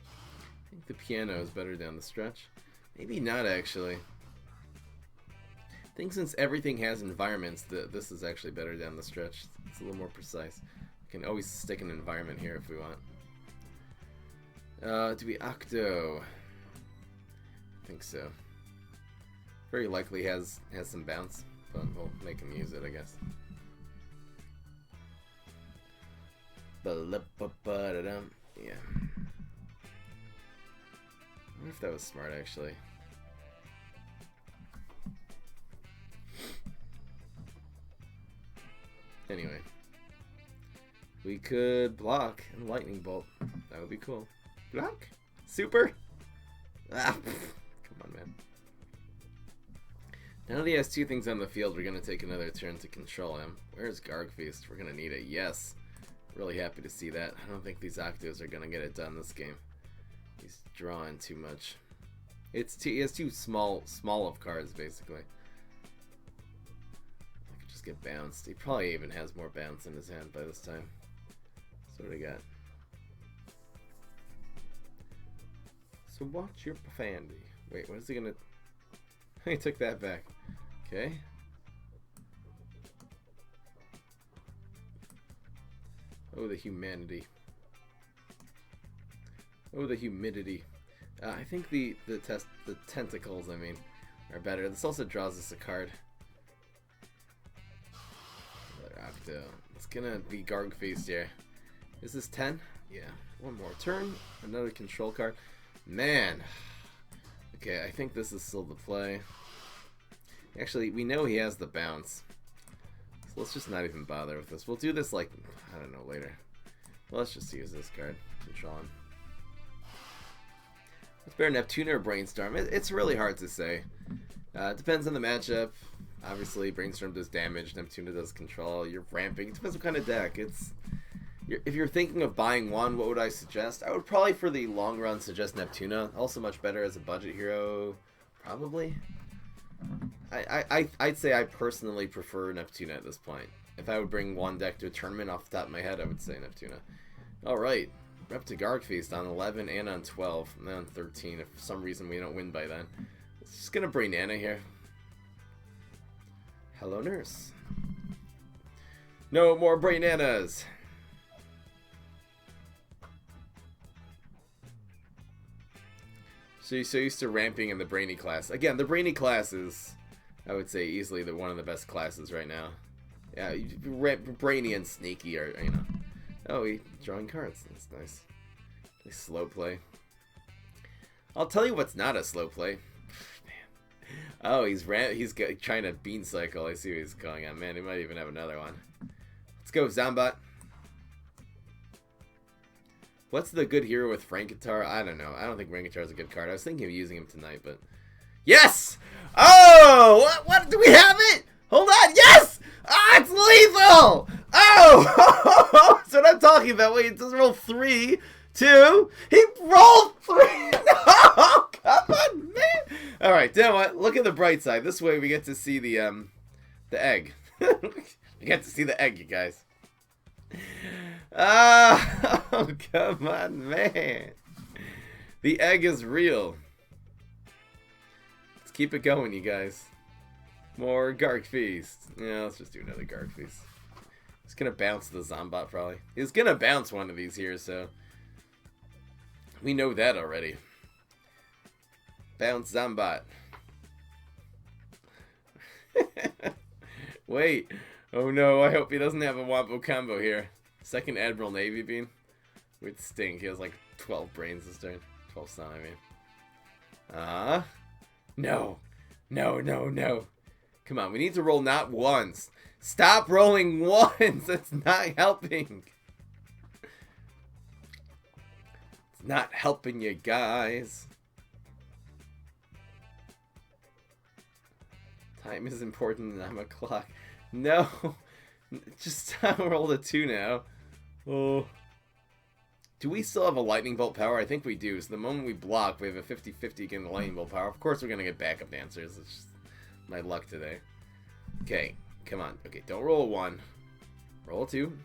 I think the piano is better down the stretch. Maybe not, actually. I think since everything has environments, this is actually better down the stretch. It's a little more precise. We can always stick an environment here if we want. Do we Octo? I think so. Very likely has some bounce, but we'll make him use it, I guess. Yeah. I wonder if that was smart, actually. Anyway, we could block and lightning bolt. That would be cool. Block? Super? Ah, come on, man. Now that he has 2 things on the field, we're going to take another turn to control him. Where's Garg Feast? We're going to need it. Yes. Really happy to see that. I don't think these Octos are going to get it done this game. He's drawing too much. He has 2 small of cards, basically. I could just get bounced. He probably even has more bounce in his hand by this time. So what do we got? So watch your profanity. Wait, what is he gonna... He took that back. Okay. Oh, the humanity. Oh, the humidity. I think the tentacles, I mean, are better. This also draws us a card. Another Octo. It's gonna be Garg Feast here. Is this 10? Yeah. One more turn. Another control card. Man. Okay, I think this is still the play. Actually, we know he has the bounce. So let's just not even bother with this. We'll do this, like, I don't know, later. Well, let's just use this card. Control him. It's better Neptune or Brainstorm. It's really hard to say. It depends on the matchup. Obviously, Brainstorm does damage. Neptune does control. You're ramping. It depends what kind of deck. If you're thinking of buying one, what would I suggest? I would probably, for the long run, suggest Neptuna. Also much better as a budget hero, probably. I'd say I personally prefer Neptuna at this point. If I would bring one deck to a tournament off the top of my head, I would say Neptuna. Alright, we're up to Garg Feast on 11 and on 12, and then on 13 if for some reason we don't win by then. It's just gonna bring Nana here. Hello, nurse. No more Brainanas! So you're so used to ramping in the Brainy class. Again, the Brainy class is, I would say, easily one of the best classes right now. Yeah, Brainy and Sneaky are, you know. Oh, he's drawing cards. That's nice. Nice slow play. I'll tell you what's not a slow play. Man. Oh, he's trying to bean cycle. I see what he's going on. Man, he might even have another one. Let's go, Zombat. What's the good hero with Frankentar? I don't know. I don't think Frankentar is a good card. I was thinking of using him tonight, but... Yes! Oh! What? Do we have it? Hold on. Yes! Ah, it's lethal! Oh! That's what I'm talking about. Wait, it doesn't roll 3, 2. He rolled 3! No! Come on, man! Alright, you know what? Look at the bright side. This way we get to see the egg. You get to see the egg, you guys. Oh, come on, man. The egg is real. Let's keep it going, you guys. More Garg Feast. Yeah, let's just do another Garg Feast. He's gonna bounce the Zombat, probably. He's gonna bounce one of these here, so... We know that already. Bounce Zombat. Wait. Oh no, I hope he doesn't have a Wombo combo here. Second Admiral Navy Beam. With Stink. He has like 12 brains this turn. 12 stun, I mean. No. No, no, no. Come on, we need to roll not once. Stop rolling ones! That's not helping. It's not helping you guys. Time is important and I'm a clock. No. Just stop. Roll the 2 now. Oh. Do we still have a lightning bolt power? I think we do. So the moment we block, we have a 50-50 getting the lightning bolt power. Of course we're going to get backup dancers. It's just my luck today. Okay. Come on. Okay, don't roll a 1. Roll a 2.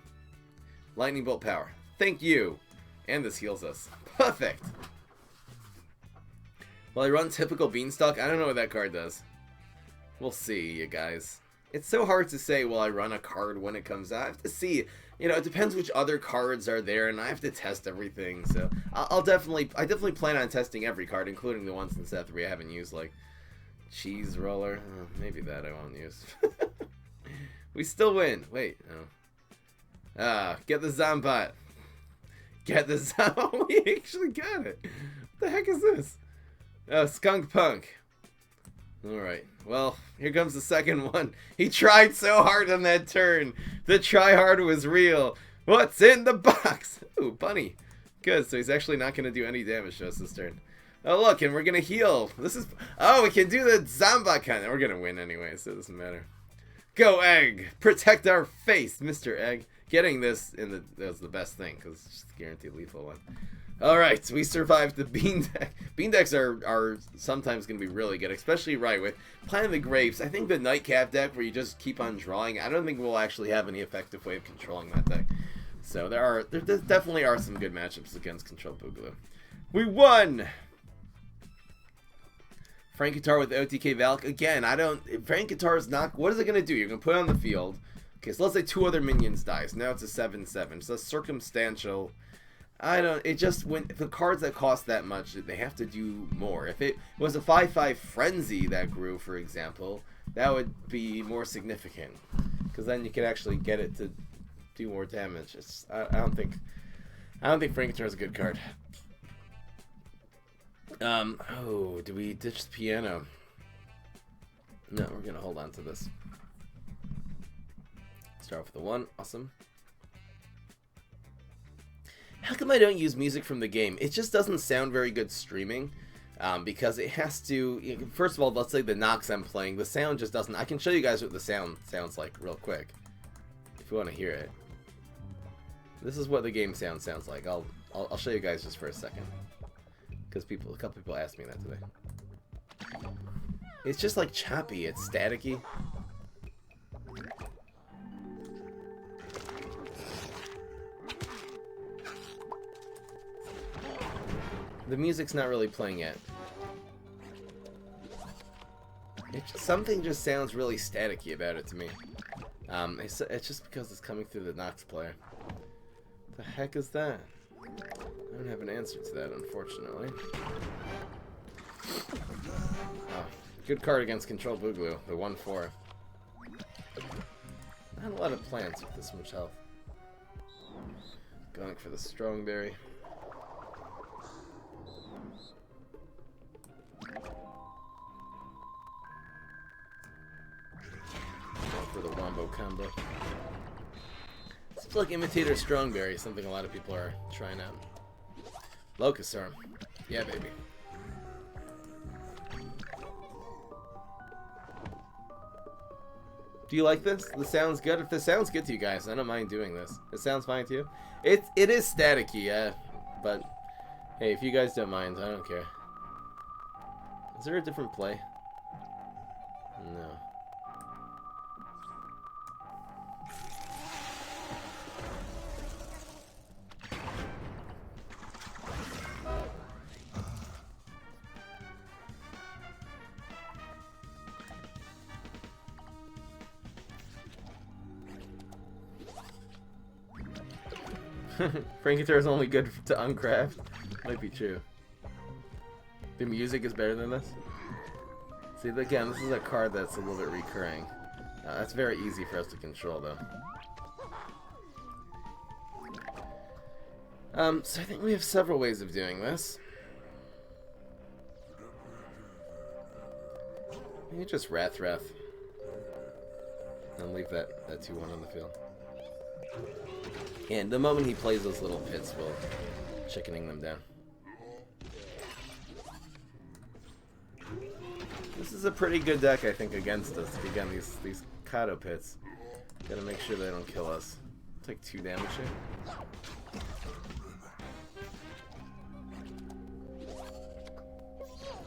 Lightning bolt power. Thank you. And this heals us. Perfect. Well, I run typical Beanstalk. I don't know what that card does. We'll see, you guys. It's so hard to say, will I run a card when it comes out? I have to see. You know, it depends which other cards are there, and I have to test everything. So I definitely plan on testing every card, including the ones in set 3 I haven't used, like Cheese Roller. Maybe that I won't use. We still win. Wait, no. Get the Zombat. Get the Zombat. We actually got it. What the heck is this? Skunk Punk. Alright, well, here comes the second one. He tried so hard on that turn. The try hard was real. What's in the box? Ooh, bunny. Good, so he's actually not going to do any damage to us this turn. Oh, look, and we're going to heal. This is... Oh, we can do the Zombat kind of... We're going to win anyway, so it doesn't matter. Go, Egg! Protect our face, Mr. Egg. Getting this in the... That's the best thing, because it's just a guaranteed lethal one. Alright, we survived the Bean Deck. Bean Decks are sometimes going to be really good, especially right with Planet of the Grapes. I think the Nightcap deck where you just keep on drawing, I don't think we'll actually have any effective way of controlling that deck. So there definitely are some good matchups against Control Boogaloo. We won! Frank Guitar with OTK Valk. Again, Frank Guitar is not... What is it going to do? You're going to put it on the field. Okay, so let's say 2 other minions dies. Now it's a 7/7. So that's circumstantial... it just, when the cards that cost that much, they have to do more. If it was a 5/5 Frenzy that grew, for example, that would be more significant. Because then you could actually get it to do more damage. I don't think Frank Guitar is a good card. Oh, do we ditch the piano? No, we're going to hold on to this. Start with the 1. Awesome. How come I don't use music from the game? It just doesn't sound very good streaming, because it has to... First of all, let's say the Nox I'm playing, the sound just doesn't... I can show you guys what the sound sounds like real quick, if you want to hear it. This is what the game sounds like. I'll show you guys just for a second, because a couple people asked me that today. It's just like choppy. It's staticky. The music's not really playing yet. Something just sounds really staticky about it to me. It's just because it's coming through the Nox player. The heck is that? I don't have an answer to that, unfortunately. Oh, good card against Control Boogaloo, the 1/4. Not a lot of plants with this much health. Going for the Strongberry. For the Wombo combo. It's like Imitator Strongberry, something a lot of people are trying out. Locust Arm. Yeah, baby. Do you like this? This sounds good? If this sounds good to you guys, I don't mind doing this. It sounds fine to you? It is staticky, yeah. But, hey, if you guys don't mind, I don't care. Is there a different play? No. Frank Guitar is only good to uncraft. Might be true. The music is better than this? See, again, this is a card that's a little bit recurring. That's very easy for us to control, though. So I think we have several ways of doing this. Maybe just Wrath. And leave that 2-1 on the field. And the moment he plays those little pits, we'll chickening them down. This is a pretty good deck, I think, against us. Again, these Kato pits. Gotta make sure they don't kill us. Take 2 damage here.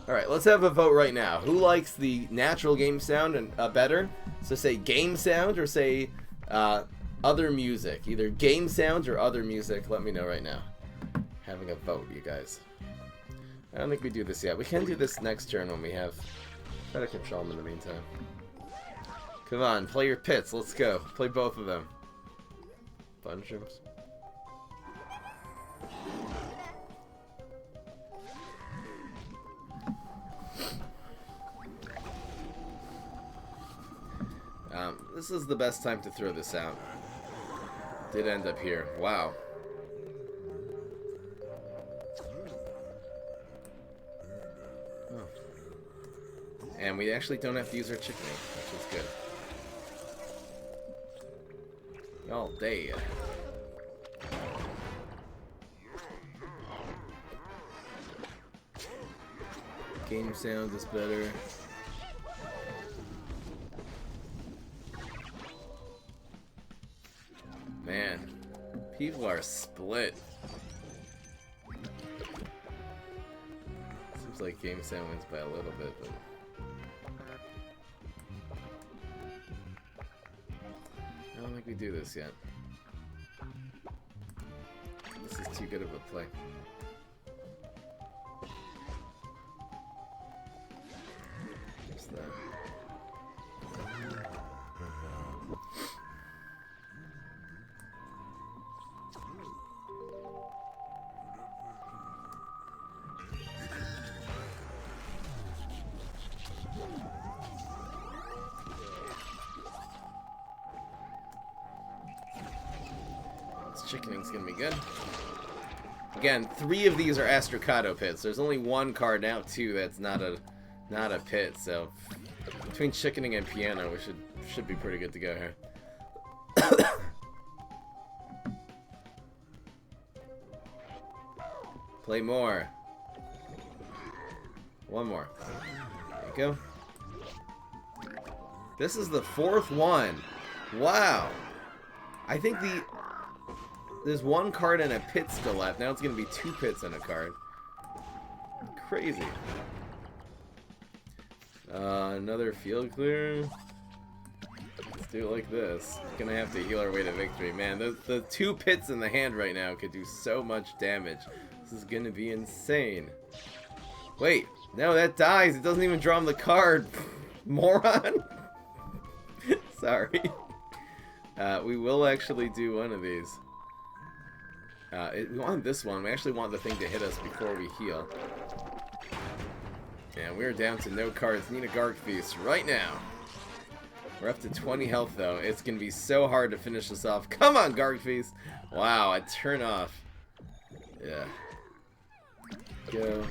Alright, let's have a vote right now. Who likes the natural game sound and better? So say game sound or say other music. Either game sounds or other music. Let me know right now. Having a vote, you guys. I don't think we do this yet. We can do this next turn when we have... Try to control them in the meantime. Come on, play your pits. Let's go. Play both of them. Fun shrooms. This is the best time to throw this out. Did end up here. Wow. Oh. And we actually don't have to use our chickening, which is good. All day. Game sound is better. Man, people are split. Seems like game sound wins by a little bit, but I don't think we do this yet. This is too good of a play. What's that? Chickening's gonna be good. Again, 3 of these are Astrocado pits. There's only 1 card now, 2 that's not a pit. So between chickening and piano, we should be pretty good to go here. Play more. 1 more. There you go. This is the 4th one. Wow. I think there's 1 card and a pit still left. Now it's going to be 2 pits and a card. Crazy. Another field clear. Let's do it like this. Gonna have to heal our way to victory. Man, the 2 pits in the hand right now could do so much damage. This is gonna be insane. Wait, no, that dies. It doesn't even draw him the card. Moron. Sorry. We will actually do one of these. We want this one. We actually want the thing to hit us before we heal. And we're down to no cards. Need a Garg Feast right now. We're up to 20 health, though. It's going to be so hard to finish this off. Come on, Garg Feast. Wow, a turn off. Yeah. Go.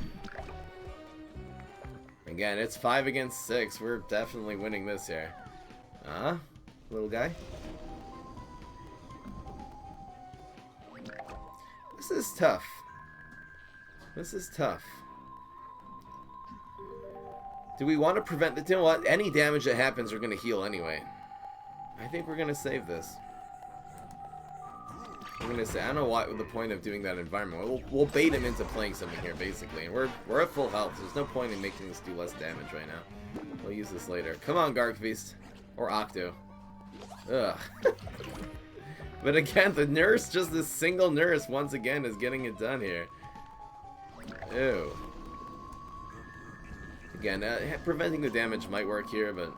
Again, it's 5 against 6. We're definitely winning this here. Little guy. This is tough. This is tough. Do we want to prevent the... You know what? Any damage that happens, we're going to heal anyway. I think we're going to save this. I'm going to say, I don't know what the point of doing that environment. We'll bait him into playing something here, basically. And we're at full health. So there's no point in making this do less damage right now. We'll use this later. Come on, Garg Feast. Or Octo. Ugh. But again, the nurse, just this single nurse, once again, is getting it done here. Ew. Again, preventing the damage might work here, but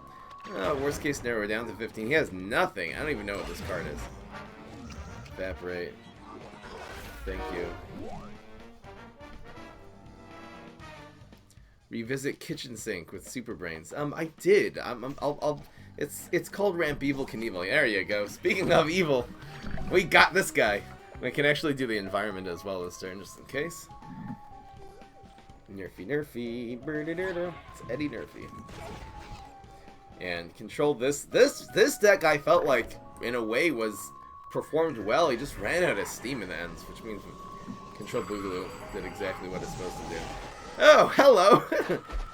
worst case scenario, we're down to 15. He has nothing. I don't even know what this card is. Evaporate. Thank you. Revisit kitchen sink with super brains. I did. It's called Ramp Evil Knievel. There you go. Speaking of evil, we got this guy. We can actually do the environment as well this turn, just in case. Nerfy, nerfy. It's Eddie Nerfy. And control this deck. I felt like in a way was performed well. He just ran out of steam in the ends, which means Control Boogaloo did exactly what it's supposed to do. Oh, hello!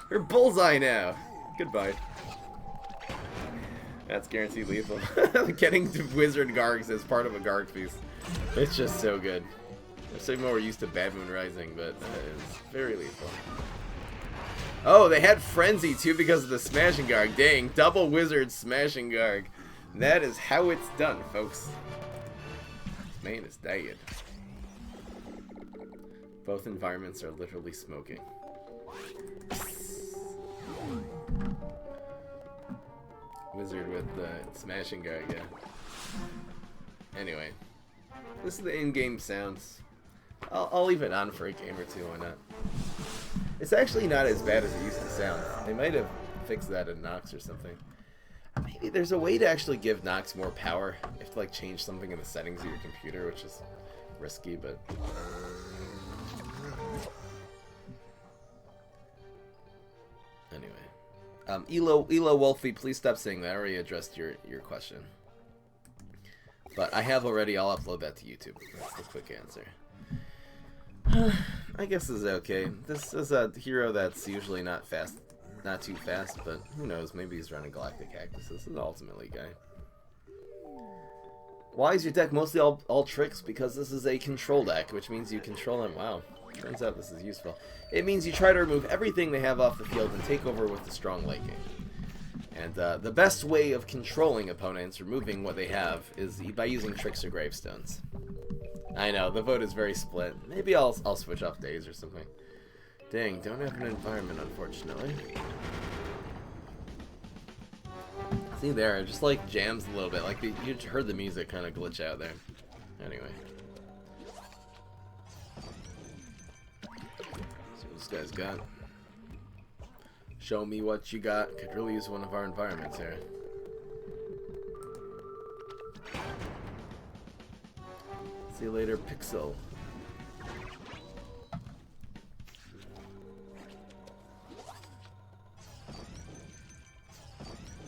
We're bullseye now. Goodbye. That's guaranteed lethal. Getting to Wizard Gargs as part of a Garg piece. It's just so good. I'm so more used to Bad Moon Rising, but it's very lethal. Oh, they had Frenzy too because of the Smashing Garg. Dang, double Wizard Smashing Garg. That is how it's done, folks. This man is dead. Both environments are literally smoking. Wizard with the Smashing Garg, yeah. Anyway, this is the in-game sounds. I'll leave it on for a game or two, why not? It's actually not as bad as it used to sound. They might have fixed that in Nox or something. Maybe there's a way to actually give Nox more power. You have to like change something in the settings of your computer, which is risky, but... Anyway. Elo Wolfie, please stop saying that. I already addressed your question. But I have already. I'll upload that to YouTube. That's the quick answer. I guess this is okay. This is a hero that's usually not too fast, but who knows? Maybe he's running Galactic Cactus. This is ultimately guy. Why is your deck mostly all tricks? Because this is a control deck, which means you control them. Wow. Turns out this is useful. It means you try to remove everything they have off the field and take over with the strong late game. And the best way of controlling opponents, removing what they have, is by using tricks or gravestones. I know, the vote is very split. Maybe I'll switch off days or something. Dang, don't have an environment, unfortunately. See there, it just like jams a little bit. Like you heard the music kind of glitch out there. Anyway. See what this guy's got. Show me what you got. Could really use one of our environments here. See you later, Pixel.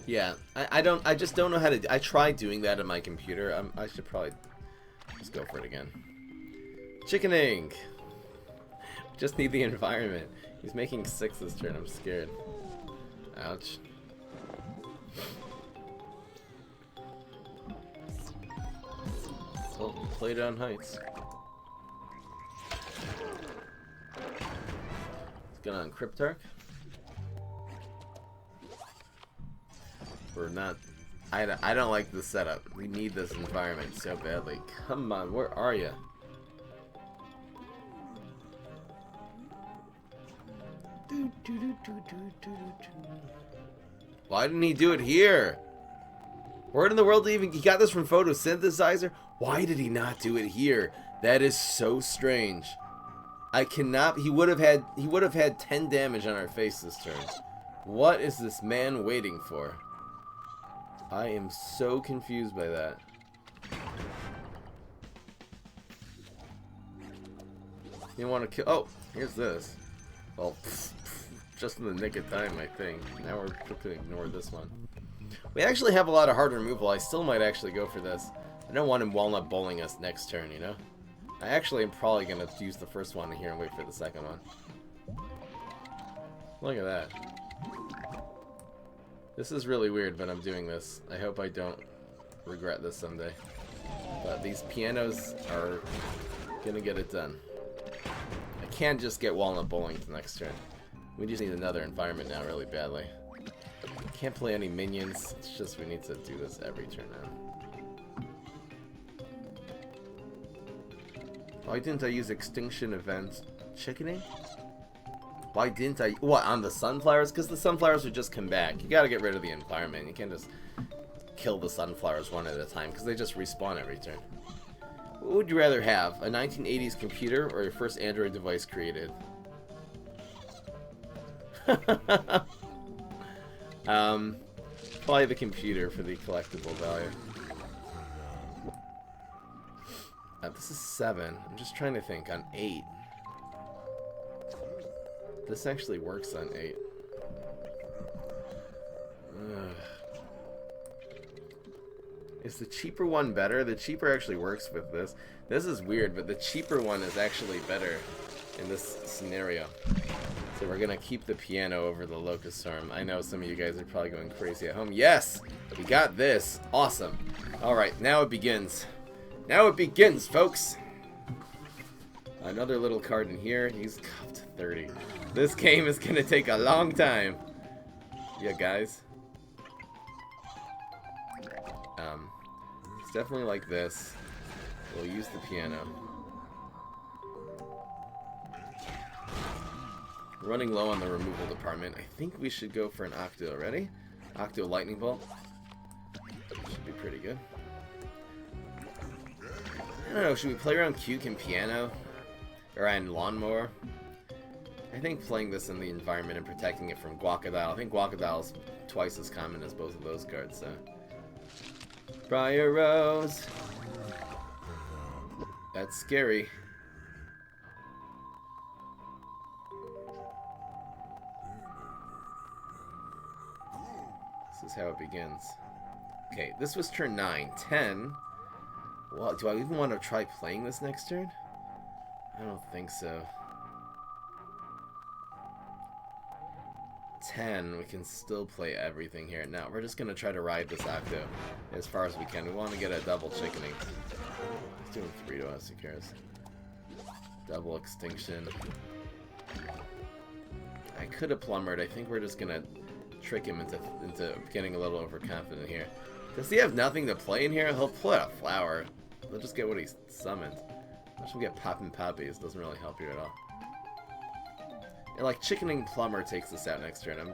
Yeah, I just don't know how to. I tried doing that on my computer. I should probably just go for it again. Chickening. Just need the environment. He's making 6 this turn. I'm scared. Ouch. Well, play down heights. Let's get on Cryptarch. We're not. I don't like this setup. We need this environment so badly. Come on, where are you? Why didn't he do it here? Where in the world did he got this from photosynthesizer? Why did he not do it here? That is so strange. I cannot. He would have had 10 damage on our face this turn. What is this man waiting for? I am so confused by that. You want to kill? Oh, here's this. Well, just in the nick of time, I think. Now we're going to ignore this one. We actually have a lot of hard removal. I still might actually go for this. I don't want him walnut bowling us next turn, you know? I actually am probably going to use the first one here and wait for the second one. Look at that. This is really weird, but I'm doing this. I hope I don't regret this someday. But these pianos are going to get it done. I can't just get walnut bowling the next turn. We just need another environment now really badly. Can't play any minions. It's just we need to do this every turn now. Why didn't I use Extinction Event Chickening? Why didn't I? What, on the sunflowers? Because the sunflowers would just come back. You gotta get rid of the environment. You can't just kill the sunflowers one at a time because they just respawn every turn. What would you rather have? A 1980s computer or your first Android device created? Probably the computer for the collectible value. This is 7. I'm just trying to think. On 8. This actually works on 8. Is the cheaper one better? The cheaper actually works with this. This is weird, but the cheaper one is actually better in this scenario. So we're gonna keep the piano over the locust arm. I know some of you guys are probably going crazy at home. Yes! We got this! Awesome. Alright, now it begins. Now it begins, folks! Another little card in here. He's up to 30. This game is gonna take a long time. Yeah, guys. It's definitely like this. We'll use the piano. Running low on the removal department. I think we should go for an Octo. Ready? Octo Lightning Bolt. Should be pretty good. I don't know, should we play around Cuke and piano? Or and lawnmower? I think playing this in the environment and protecting it from Guacodile. I think Guacodile's twice as common as both of those cards, so. Briar Rose. That's scary. This is how it begins. Okay, this was turn 9. 10. Well, do I even want to try playing this next turn? I don't think so. 10, we can still play everything here. Now, we're just going to try to ride this Octo as far as we can. We want to get a double chickening. Let's do 3 to us, who cares? Double extinction. I could have plumbered. I think we're just going to trick him into getting a little overconfident here. Does he have nothing to play in here? He'll pull out a flower. He'll just get what he summoned. Watch him get Poppin' Poppies. Doesn't really help you at all. And like Chickening Plumber takes this out next turn. I'm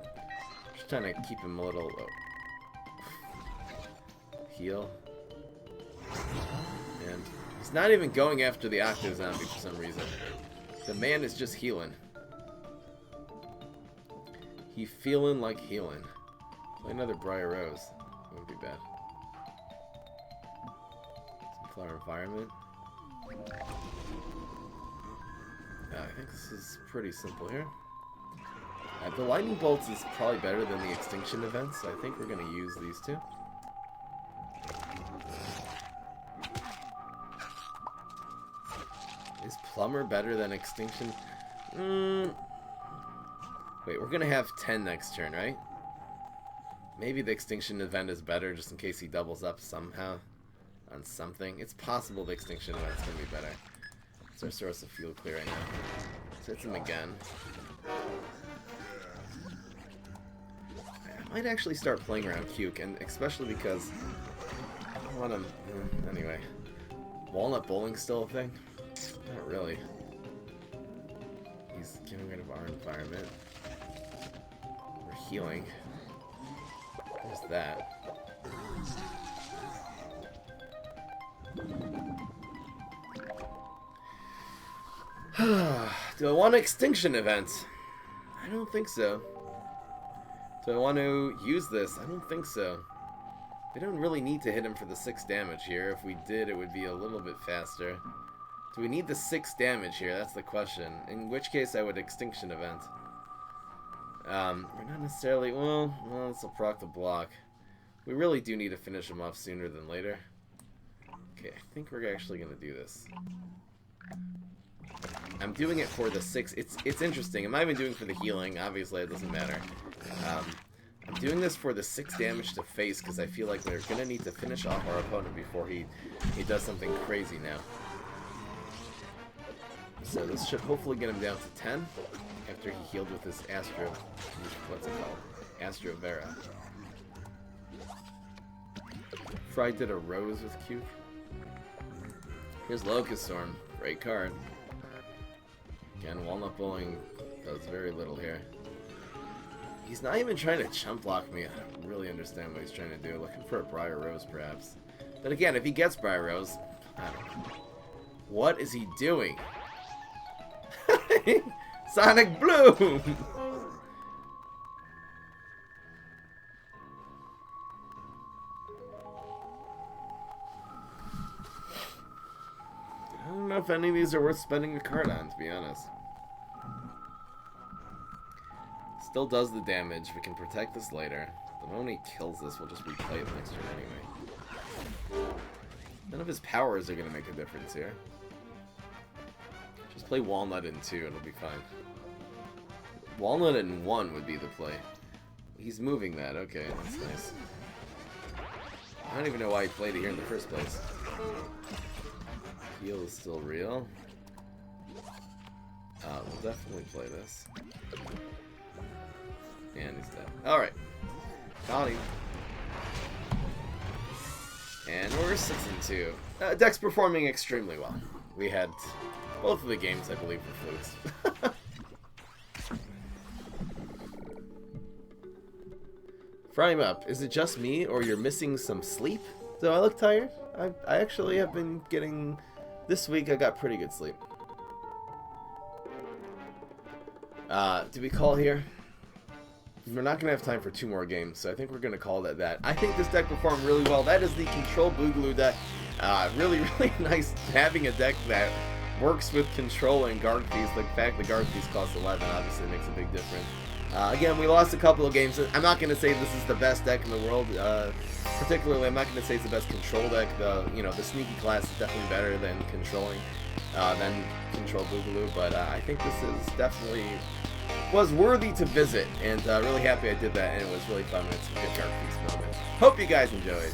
just trying to keep him a little heal. And he's not even going after the Octo Zombie for some reason. The man is just healing. He feeling like healing. Play another Briar Rose. Wouldn't be bad. Sunflower Environment. I think this is pretty simple here. The Lightning Bolts is probably better than the Extinction events, so I think we're going to use these two. Is Plumber better than Extinction? Wait, we're going to have 10 next turn, right? Maybe the Extinction event is better just in case he doubles up somehow on something. It's possible the Extinction event's going to be better. It's our source of fuel clear right now. So hits him again. I might actually start playing around Cuke, and especially because I don't want to... Anyway. Walnut Bowling's still a thing? Not really. He's getting rid of our environment. We're healing. There's that. Do I want an Extinction event? I don't think so. Do I want to use this? I don't think so. We don't really need to hit him for the 6 damage here. If we did, it would be a little bit faster. Do we need the 6 damage here? That's the question. In which case, I would Extinction event. We're not necessarily... Well, this will proc the block. We really do need to finish him off sooner than later. Okay, I think we're actually going to do this. I'm doing it for the 6. It's interesting. I'm not even doing it for the healing. Obviously, it doesn't matter. I'm doing this for the 6 damage to face because I feel like we're going to need to finish off our opponent before he does something crazy now. So this should hopefully get him down to 10 after he healed with his Astro... What's it called? Astro Vera. Fry did a Rose with Cuke. Here's Locust Storm. Great card. Again, Walnut Bowling does very little here. He's not even trying to chump block me. I don't really understand what he's trying to do. Looking for a Briar Rose, perhaps. But again, if he gets Briar Rose, I don't know. What is he doing? Sonic Bloom! don't know if any of these are worth spending a card on, to be honest. Still does the damage. We can protect this later. The moment he kills this, we'll just replay it next turn anyway. None of his powers are going to make a difference here. Just play Walnut in 2, it'll be fine. Walnut in 1 would be the play. He's moving that, okay, that's nice. I don't even know why he played it here in the first place. Heal is still real. We'll definitely play this. And he's dead. Alright. Got him. And we're 6-2. Deck's performing extremely well. We had both of the games, I believe, were flukes. Fry him up. Is it just me, or you're missing some sleep? Do I look tired? I actually have been getting... This week I got pretty good sleep. Do we call here? We're not going to have time for 2 more games, so I think we're going to call that that. I think this deck performed really well. That is the Control Boogaloo deck. Really, really nice having a deck that works with Control and Garg fees. The fact the Garg fees cost 11 obviously makes a big difference. Again, we lost a couple of games. I'm not going to say this is the best deck in the world. Particularly, I'm not going to say it's the best Control deck. The Sneaky class is definitely better than Controlling, than Control Boogaloo. But I think this is definitely... was worthy to visit, and really happy I did that, and it was really fun with some good Garg feast moments. Hope you guys enjoyed.